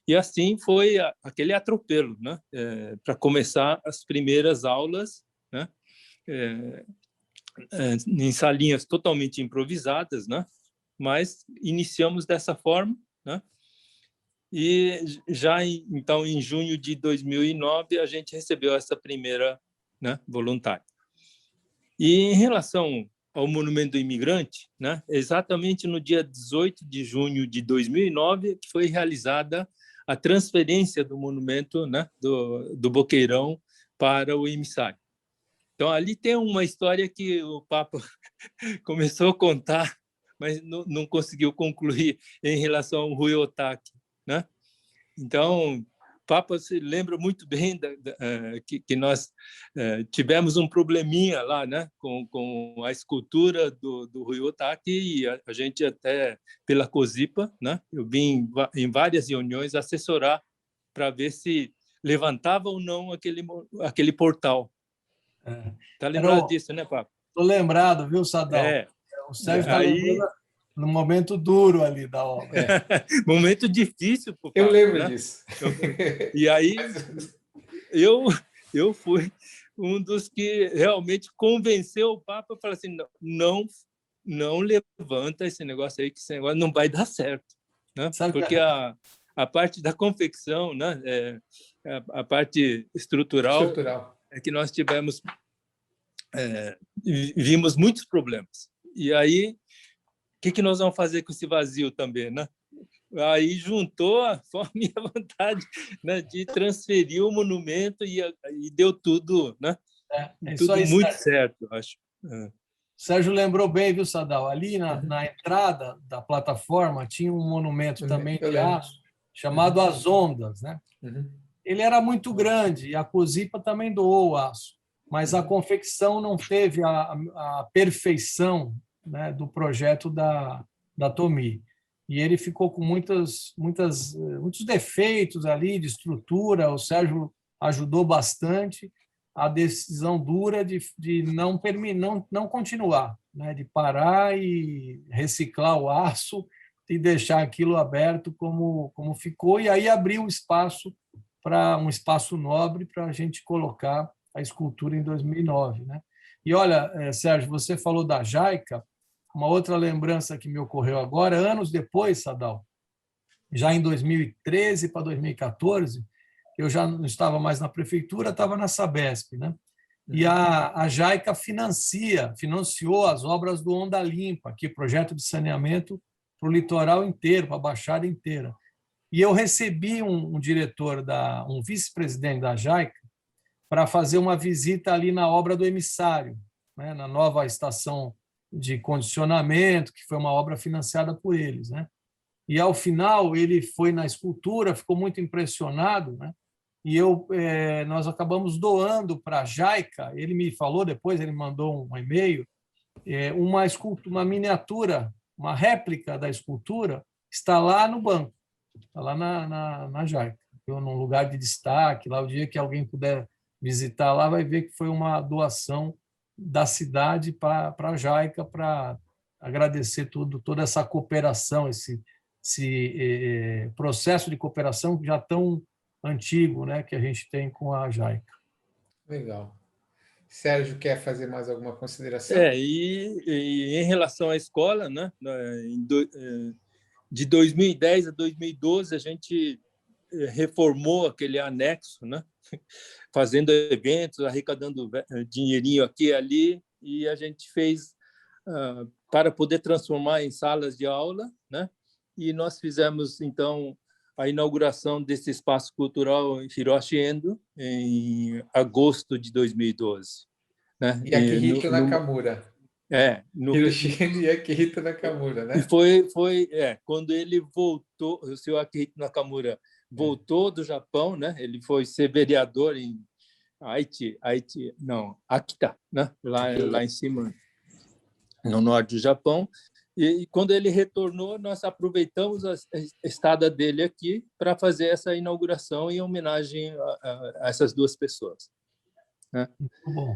E assim foi aquele atropelo, né, para começar as primeiras aulas, né, em salinhas totalmente improvisadas, né, mas iniciamos dessa forma, né, e já então em junho de 2009 a gente recebeu essa primeira, né, voluntária. E em relação ao Monumento do Imigrante, né, exatamente no dia 18 de junho de 2009 que foi realizada a transferência do monumento, né, do Boqueirão para o emissário. Então, ali tem uma história que o Papa começou a contar, mas não conseguiu concluir em relação ao Rui Otaki, né? Então, o Papa se lembra muito bem que nós tivemos um probleminha lá, né, com a escultura do Rui Otaki, e a gente até, pela COSIPA, né, eu vim em várias reuniões assessorar para ver se levantava ou não aquele portal. Está lembrado disso, né, Papa? Estou lembrado, viu, Sadal? O Sérgio está lembrando no momento duro ali da obra. Momento difícil para o Papa. Eu lembro, né, disso. E aí eu fui um dos que realmente convenceu o Papa a falar assim, não levanta esse negócio aí, que esse negócio não vai dar certo, né? Porque a parte da confecção, né, a parte estrutural é que nós vimos muitos problemas. E aí, o que nós vamos fazer com esse vazio também, né? Aí juntou a fome e a vontade, né, de transferir o monumento e deu tudo, né? Tudo aí, muito certo, acho. Sérgio lembrou bem, viu, Sadal? Ali na entrada da plataforma tinha um monumento também de aço chamado As Ondas, né? Ele era muito grande e a COSIPA também doou o aço, mas a confecção não teve a perfeição, né, do projeto da Tomi. E ele ficou com muitos defeitos ali de estrutura. O Sérgio ajudou bastante. A decisão dura de não continuar, né, de parar e reciclar o aço e deixar aquilo aberto como ficou, e aí abrir um espaço nobre para a gente colocar a escultura em 2009, né? E olha, Sérgio, você falou da JICA, uma outra lembrança que me ocorreu agora, anos depois, Sadal, já em 2013 para 2014, eu já não estava mais na prefeitura, estava na Sabesp, né? E a JICA financiou as obras do Onda Limpa, aqui, projeto de saneamento para o litoral inteiro, para a Baixada inteira. E eu recebi um vice-presidente da JICA para fazer uma visita ali na obra do emissário, né, na nova estação de condicionamento, que foi uma obra financiada por eles, né? E, ao final, ele foi na escultura, ficou muito impressionado, né? E nós acabamos doando para a JICA. Ele me falou depois, ele mandou um e-mail, uma miniatura, uma réplica da escultura, está lá no banco, está lá na JICA, num lugar de destaque. Lá, o dia que alguém puder visitar lá, vai ver que foi uma doação da cidade para a JICA, para agradecer toda essa cooperação, esse processo de cooperação já tão antigo, né, que a gente tem com a JICA. Legal. Sérgio, quer fazer mais alguma consideração? E em relação à escola, né, de 2010 a 2012, a gente reformou aquele anexo, né, fazendo eventos, arrecadando dinheirinho aqui e ali, e a gente fez para poder transformar em salas de aula, né, e nós fizemos, então, a inauguração desse espaço cultural Hiroshi Endo em agosto de 2012. Né? E Akihito Nakamura. No Hiroshi Endo e Akihito Nakamura, né? E quando ele voltou, o senhor Akihito Nakamura voltou do Japão, né? Ele foi ser vereador em Akita, né? Lá em cima, no norte do Japão. E quando ele retornou, nós aproveitamos a estada dele aqui para fazer essa inauguração em homenagem a essas duas pessoas. Né? Muito bom.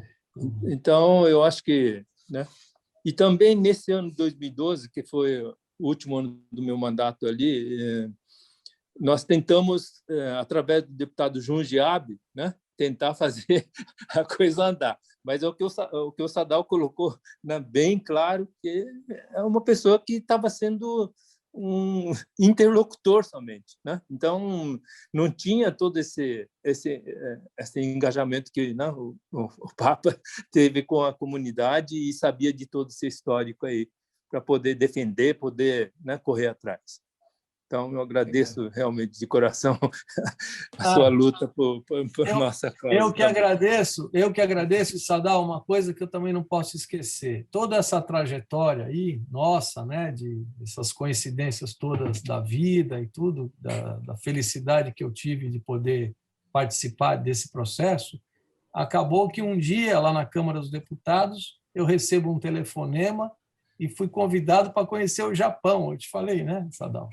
Então, eu acho que... Né? E também nesse ano de 2012, que foi o último ano do meu mandato ali, nós tentamos, através do deputado Junji Abe, né, tentar fazer a coisa andar. Mas é o que o Sadao colocou, né, bem claro, que é uma pessoa que estava sendo um interlocutor somente, né? Então não tinha todo esse engajamento que, né, o Papa teve com a comunidade e sabia de todo esse histórico aí para poder defender, poder, né, correr atrás. Então, eu agradeço realmente de coração a sua luta por nossa causa. Eu que agradeço, Sadao, uma coisa que eu também não posso esquecer. Toda essa trajetória aí, nossa, né, de essas coincidências todas da vida e tudo, da felicidade que eu tive de poder participar desse processo, acabou que um dia, lá na Câmara dos Deputados, eu recebo um telefonema e fui convidado para conhecer o Japão. Eu te falei, né, Sadao?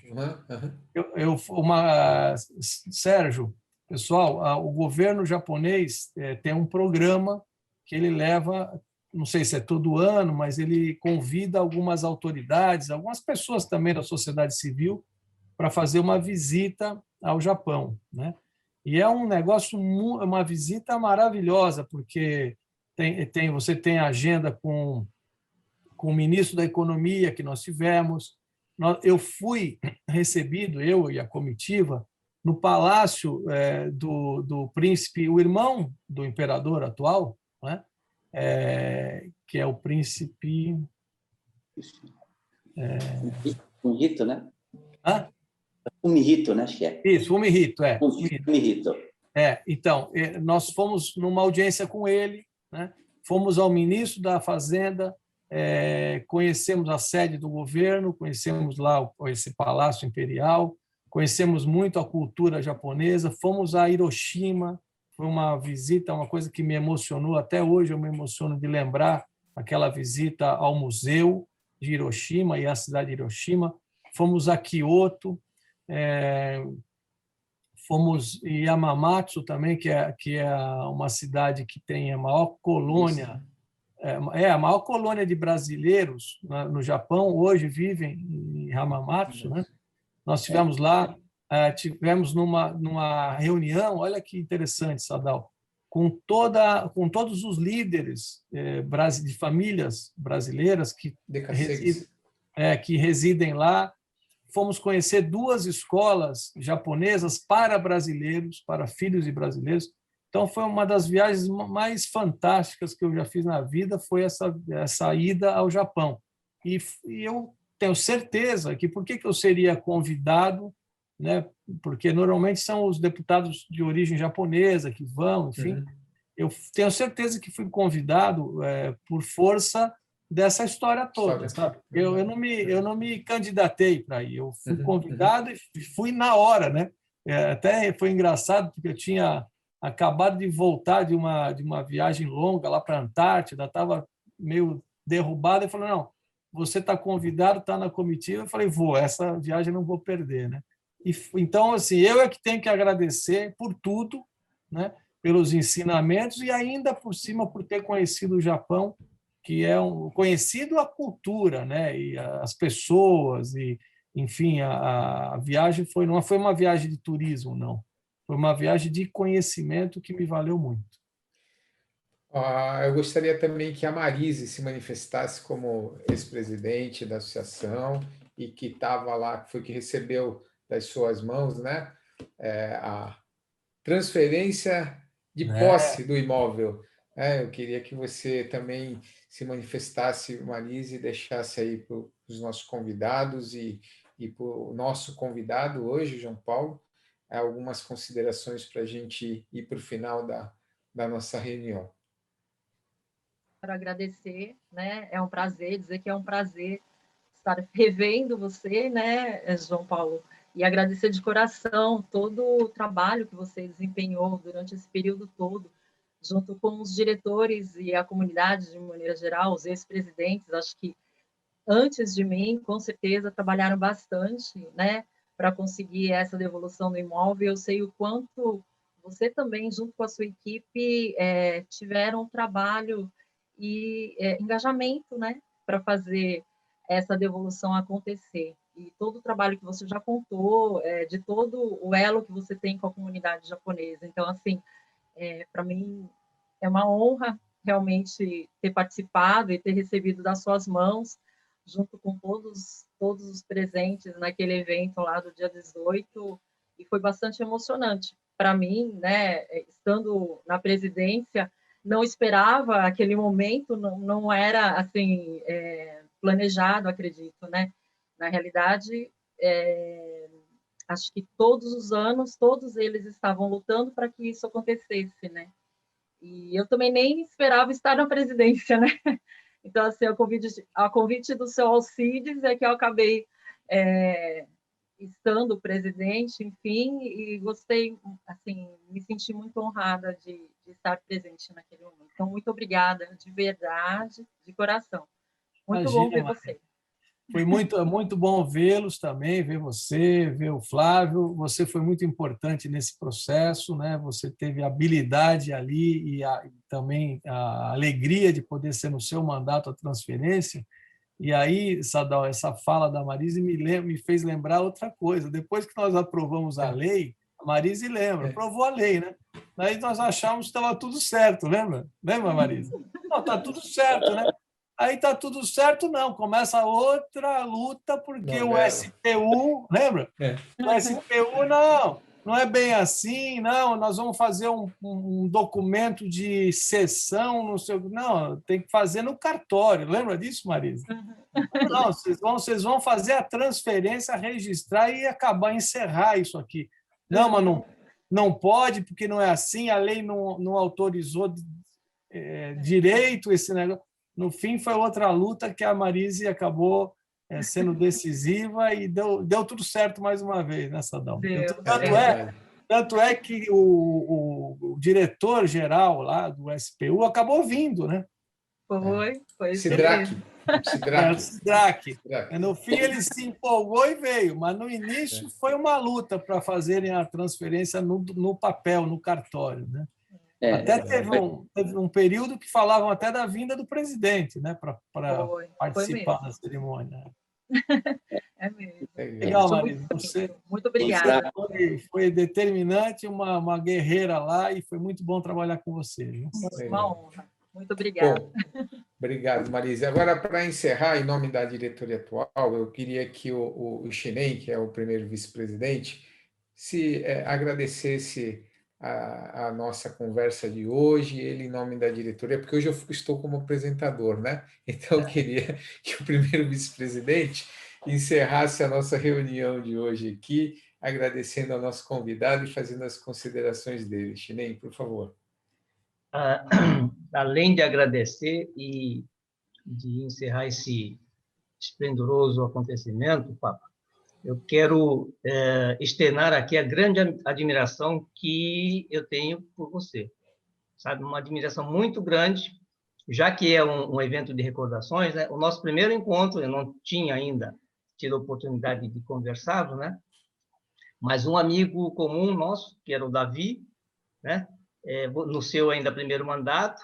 Sérgio, pessoal, o governo japonês tem um programa que ele leva, não sei se é todo ano, mas ele convida algumas autoridades, algumas pessoas também da sociedade civil, para fazer uma visita ao Japão, né? E é um negócio, uma visita maravilhosa, porque você tem agenda com o ministro da Economia que nós tivemos. Eu fui recebido, eu e a comitiva, no palácio do príncipe, o irmão do imperador atual, né? Que é o príncipe... Fumihito, né? Hã? Fumihito, né? Acho que é. Isso, Fumihito, Fumihito. Então, nós fomos numa audiência com ele, né? Fomos ao ministro da Fazenda, conhecemos a sede do governo, conhecemos lá esse Palácio Imperial, conhecemos muito a cultura japonesa, fomos a Hiroshima, foi uma visita, uma coisa que me emocionou, até hoje eu me emociono de lembrar aquela visita ao museu de Hiroshima e à cidade de Hiroshima, fomos a Kyoto, fomos em Yamamatsu também, que é uma cidade que tem a maior colônia, a maior colônia de brasileiros no Japão, hoje vivem em Hamamatsu, né? Nós tivemos lá, tivemos numa reunião, olha que interessante, Sadao, com todos os líderes de famílias brasileiras que residem lá. Fomos conhecer 2 escolas japonesas para brasileiros, para filhos de brasileiros. Então, foi uma das viagens mais fantásticas que eu já fiz na vida, foi essa ida ao Japão. E eu tenho certeza que por que eu seria convidado, né? Porque normalmente são os deputados de origem japonesa que vão, enfim. Eu tenho certeza que fui convidado por força dessa história toda, sabe? Eu não me candidatei para ir, eu fui convidado e fui na hora, né? Até foi engraçado porque eu tinha acabado de voltar de uma viagem longa lá para a Antártida, estava meio derrubado e falou, não, você está convidado, está na comitiva. Eu falei, vou, essa viagem eu não vou perder, né? Então, assim, eu é que tenho que agradecer por tudo, né? Pelos ensinamentos e ainda por cima por ter conhecido o Japão, que é conhecido a cultura, né? E as pessoas e, enfim, a viagem não foi uma viagem de turismo, não. Foi uma viagem de conhecimento que me valeu muito. Eu gostaria também que a Marise se manifestasse como ex-presidente da associação e que estava lá, foi que recebeu das suas mãos, né, a transferência de posse do imóvel. Eu queria que você também se manifestasse, Marise, e deixasse aí para os nossos convidados e e para o nosso convidado hoje, João Paulo, algumas considerações para a gente ir para o final da nossa reunião. Quero agradecer, né? É um prazer dizer que é um prazer estar revendo você, né, João Paulo, e agradecer de coração todo o trabalho que você desempenhou durante esse período todo, junto com os diretores e a comunidade de maneira geral, os ex-presidentes. Acho que antes de mim, com certeza, trabalharam bastante, né, para conseguir essa devolução do imóvel. Eu sei o quanto você também, junto com a sua equipe, tiveram um trabalho e engajamento, né, para fazer essa devolução acontecer. E todo o trabalho que você já contou, de todo o elo que você tem com a comunidade japonesa. Então, assim, para mim é uma honra realmente ter participado e ter recebido das suas mãos, junto com todos os presentes naquele evento lá do dia 18, e foi bastante emocionante. Para mim, né, estando na presidência, não esperava aquele momento, não era assim planejado, acredito, né? Na realidade, acho que todos os anos, todos eles estavam lutando para que isso acontecesse, né? E eu também nem esperava estar na presidência, né? Então, assim, a convite do seu Alcides é que eu acabei estando presidente, enfim, e gostei, assim, me senti muito honrada de estar presente naquele momento. Então, muito obrigada, de verdade, de coração. Muito bom ver você. Foi muito bom vê-los também, ver você, ver o Flávio. Você foi muito importante nesse processo, né? Você teve habilidade ali e também a alegria de poder ser no seu mandato a transferência. E aí, Sadal, essa fala da Marise me fez lembrar outra coisa. Depois que nós aprovamos a lei, a Marise lembra, aprovou a lei, né? Aí nós achávamos que estava tudo certo, lembra? Lembra, Marise? Não, está tudo certo, né? Aí está tudo certo, não. Começa outra luta, porque o STU, lembra? O STU, não é bem assim, não, nós vamos fazer um documento de cessão, não sei o que. Não, tem que fazer no cartório. Lembra disso, Marisa? Não, vocês vão fazer a transferência, registrar e acabar, encerrar isso aqui. Não, mas não pode, porque não é assim, a lei não autorizou direito esse negócio. No fim, foi outra luta que a Marise acabou sendo decisiva e deu tudo certo mais uma vez, né, Sadal? Tanto é que o diretor-geral lá do SPU acabou vindo, né? Foi Sidraque. No fim, ele se empolgou e veio, mas no início foi uma luta para fazerem a transferência no papel, no cartório, né? Até teve um período que falavam até da vinda do presidente, né, para participar da cerimônia. É mesmo. Legal, Marisa. Você muito obrigada. Foi determinante, uma guerreira lá, e foi muito bom trabalhar com você. Viu? Uma honra. Muito obrigada. Bom, obrigado, Marisa. Agora, para encerrar, em nome da diretoria atual, eu queria que o Shinen, que é o primeiro vice-presidente, se agradecesse a nossa conversa de hoje, ele em nome da diretoria, porque hoje eu estou como apresentador, né? Então eu queria que o primeiro vice-presidente encerrasse a nossa reunião de hoje aqui, agradecendo ao nosso convidado e fazendo as considerações dele. Shinen, por favor. Além de agradecer e de encerrar esse esplendoroso acontecimento, Papa, eu quero externar aqui a grande admiração que eu tenho por você. Sabe, uma admiração muito grande, já que é um evento de recordações, né? O nosso primeiro encontro, eu não tinha ainda tido a oportunidade de conversar, né? Mas um amigo comum nosso, que era o Davi, né? No seu ainda primeiro mandato,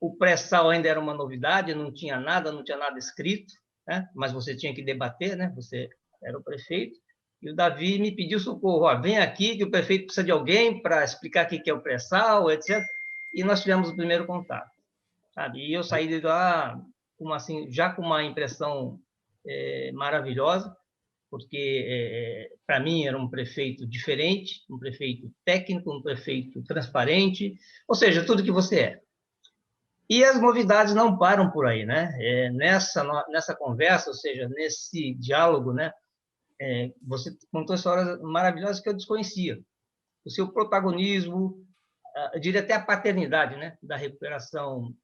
o pré-sal ainda era uma novidade, não tinha nada escrito, né? Mas você tinha que debater, né? Você era o prefeito, e o Davi me pediu socorro, vem aqui que o prefeito precisa de alguém para explicar o que é o pré-sal, etc. E nós tivemos o primeiro contato, sabe? E eu saí de lá já com uma impressão maravilhosa, porque para mim era um prefeito diferente, um prefeito técnico, um prefeito transparente, ou seja, tudo que você é. E as novidades não param por aí, né? Nessa conversa, ou seja, nesse diálogo, né? Você contou histórias maravilhosas que eu desconhecia. O seu protagonismo, eu diria até a paternidade, né, da recuperação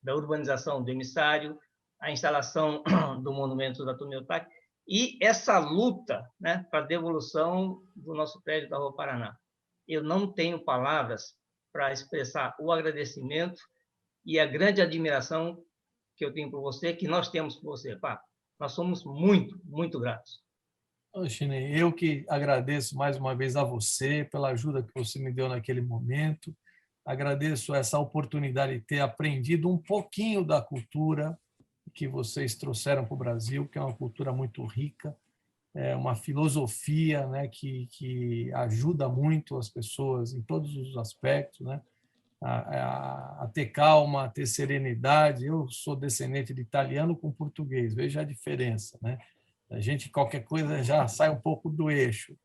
da urbanização do emissário, a instalação do monumento da Tomi Otaki, e essa luta, né, para a devolução do nosso prédio da Rua Paraná. Eu não tenho palavras para expressar o agradecimento e a grande admiração que eu tenho por você, que nós temos por você, Papo. Nós somos muito, muito gratos. Chinei, eu que agradeço mais uma vez a você pela ajuda que você me deu naquele momento. Agradeço essa oportunidade de ter aprendido um pouquinho da cultura que vocês trouxeram para o Brasil, que é uma cultura muito rica, é uma filosofia, né, que ajuda muito as pessoas em todos os aspectos, né, a ter calma, a ter serenidade. Eu sou descendente de italiano com português, veja a diferença, né? A gente, qualquer coisa, já sai um pouco do eixo.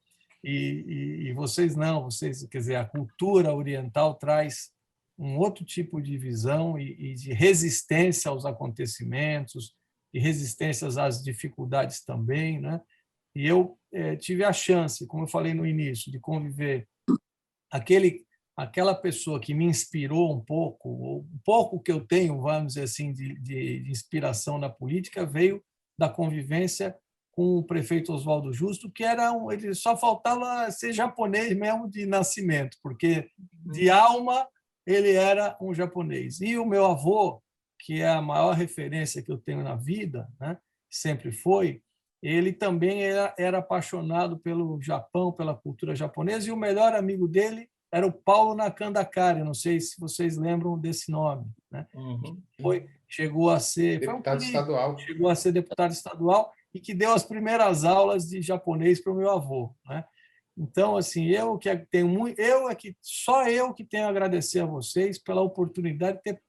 E vocês não, vocês, quer dizer, a cultura oriental traz um outro tipo de visão e de resistência aos acontecimentos, e resistências às dificuldades também, né? E eu tive a chance, como eu falei no início, de conviver aquela pessoa que me inspirou um pouco que eu tenho, vamos dizer assim, de inspiração na política, veio da convivência com o prefeito Oswaldo Justo, que ele só faltava ser japonês mesmo de nascimento, porque de alma ele era um japonês. E o meu avô, que é a maior referência que eu tenho na vida, né, sempre foi, ele também era apaixonado pelo Japão, pela cultura japonesa, e o melhor amigo dele era o Paulo Nakandakari, não sei se vocês lembram desse nome, né? Chegou a ser deputado estadual. Chegou a ser deputado estadual e que deu as primeiras aulas de japonês para o meu avô, né? Então, assim, só eu que tenho a agradecer a vocês pela oportunidade de ter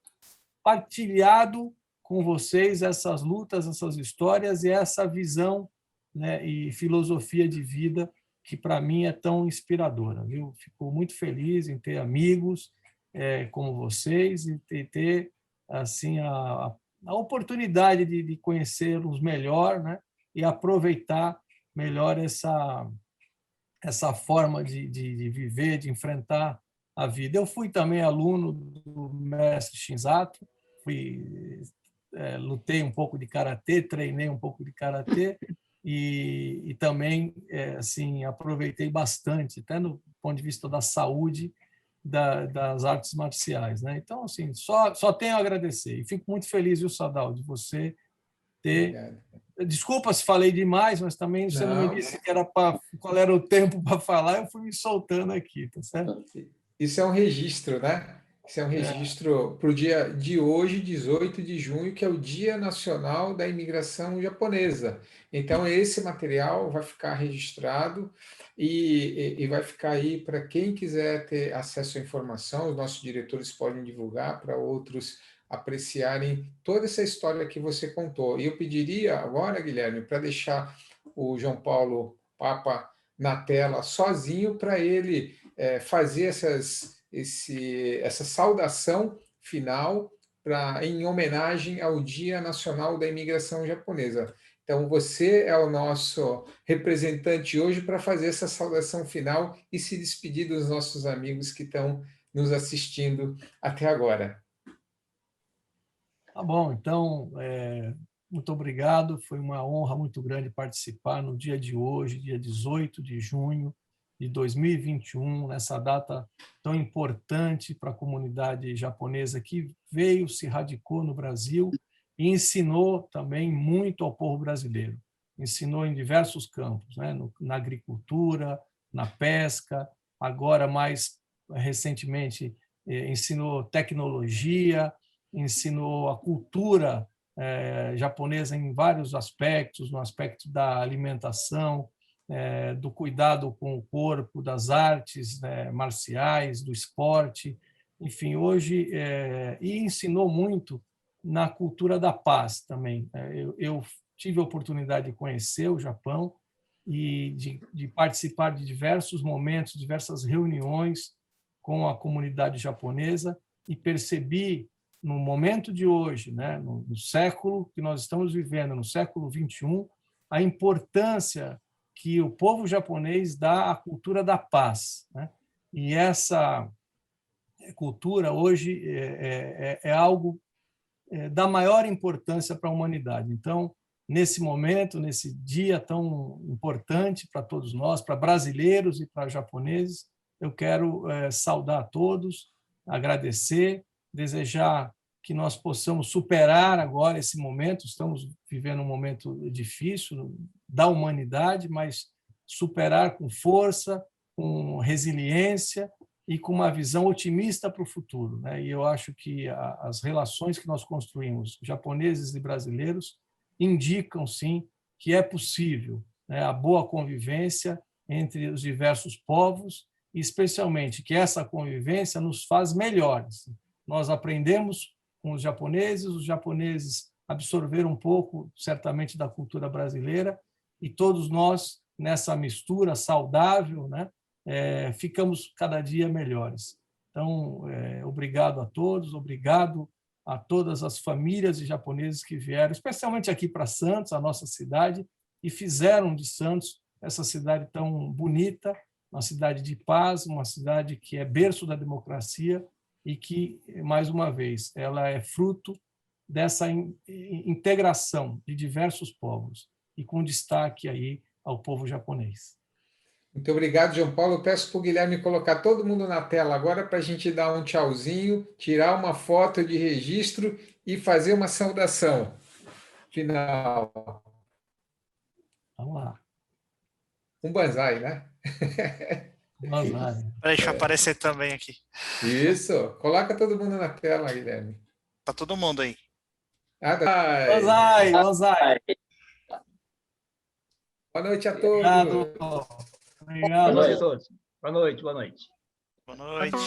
partilhado com vocês essas lutas, essas histórias e essa visão, né, e filosofia de vida que, para mim, é tão inspiradora. Viu? Fico muito feliz em ter amigos como vocês e ter assim, a oportunidade de conhecê-los melhor, né, e aproveitar melhor essa forma de viver, de enfrentar a vida. Eu fui também aluno do mestre Shinzato, lutei um pouco de karatê, treinei um pouco de karatê e também assim, aproveitei bastante, até no ponto de vista da saúde, das artes marciais, né? Então, assim, só tenho a agradecer. E fico muito feliz, viu, Sadal, de você ter... Obrigado. Desculpa se falei demais, mas também você não me disse qual era o tempo para falar, eu fui me soltando aqui, tá certo? Isso é um registro, né? Isso é um registro para o dia de hoje, 18 de junho, que é o Dia Nacional da Imigração Japonesa. Então, esse material vai ficar registrado e vai ficar aí para quem quiser ter acesso à informação. Os nossos diretores podem divulgar para outros apreciarem toda essa história que você contou. E eu pediria agora, Guilherme, para deixar o João Paulo Papa na tela sozinho para ele fazer essa saudação final em homenagem ao Dia Nacional da Imigração Japonesa. Então, você é o nosso representante hoje para fazer essa saudação final e se despedir dos nossos amigos que estão nos assistindo até agora. Tá bom, então, muito obrigado. Foi uma honra muito grande participar no dia de hoje, dia 18 de junho de 2021, nessa data tão importante para a comunidade japonesa que veio, se radicou no Brasil e ensinou também muito ao povo brasileiro. Ensinou em diversos campos, né? Na agricultura, na pesca, agora mais recentemente ensinou tecnologia, ensinou a cultura japonesa em vários aspectos, no aspecto da alimentação, do cuidado com o corpo, das artes marciais, do esporte, enfim, hoje, e ensinou muito na cultura da paz também. Eu tive a oportunidade de conhecer o Japão e de participar de diversos momentos, diversas reuniões com a comunidade japonesa e percebi no momento de hoje, né, no século que nós estamos vivendo, no século XXI, a importância que o povo japonês dá à cultura da paz, né? E essa cultura hoje é algo da maior importância para a humanidade. Então, nesse momento, nesse dia tão importante para todos nós, para brasileiros e para japoneses, eu quero saudar a todos, agradecer, desejar que nós possamos superar agora esse momento. Estamos vivendo um momento difícil da humanidade, mas superar com força, com resiliência e com uma visão otimista para o futuro, né? E eu acho que as relações que nós construímos, japoneses e brasileiros, indicam, sim, que é possível, né, a boa convivência entre os diversos povos, e especialmente que essa convivência nos faz melhores. Nós aprendemos com os japoneses absorveram um pouco, certamente, da cultura brasileira, e todos nós, nessa mistura saudável, né, ficamos cada dia melhores. Então, obrigado a todos, obrigado a todas as famílias de japoneses que vieram, especialmente aqui para Santos, a nossa cidade, e fizeram de Santos essa cidade tão bonita, uma cidade de paz, uma cidade que é berço da democracia e que, mais uma vez, ela é fruto dessa integração de diversos povos e com destaque aí ao povo japonês. Muito obrigado, João Paulo. Eu peço para o Guilherme colocar todo mundo na tela agora para a gente dar um tchauzinho, tirar uma foto de registro e fazer uma saudação final. Vamos lá. Um banzai, né? Banzai. Deixa eu aparecer também aqui. Isso. Coloca todo mundo na tela, Guilherme. Tá todo mundo aí. Banzai, banzai. Boa noite a todos. Obrigado. Boa noite a todos. Boa noite, boa noite. Boa noite.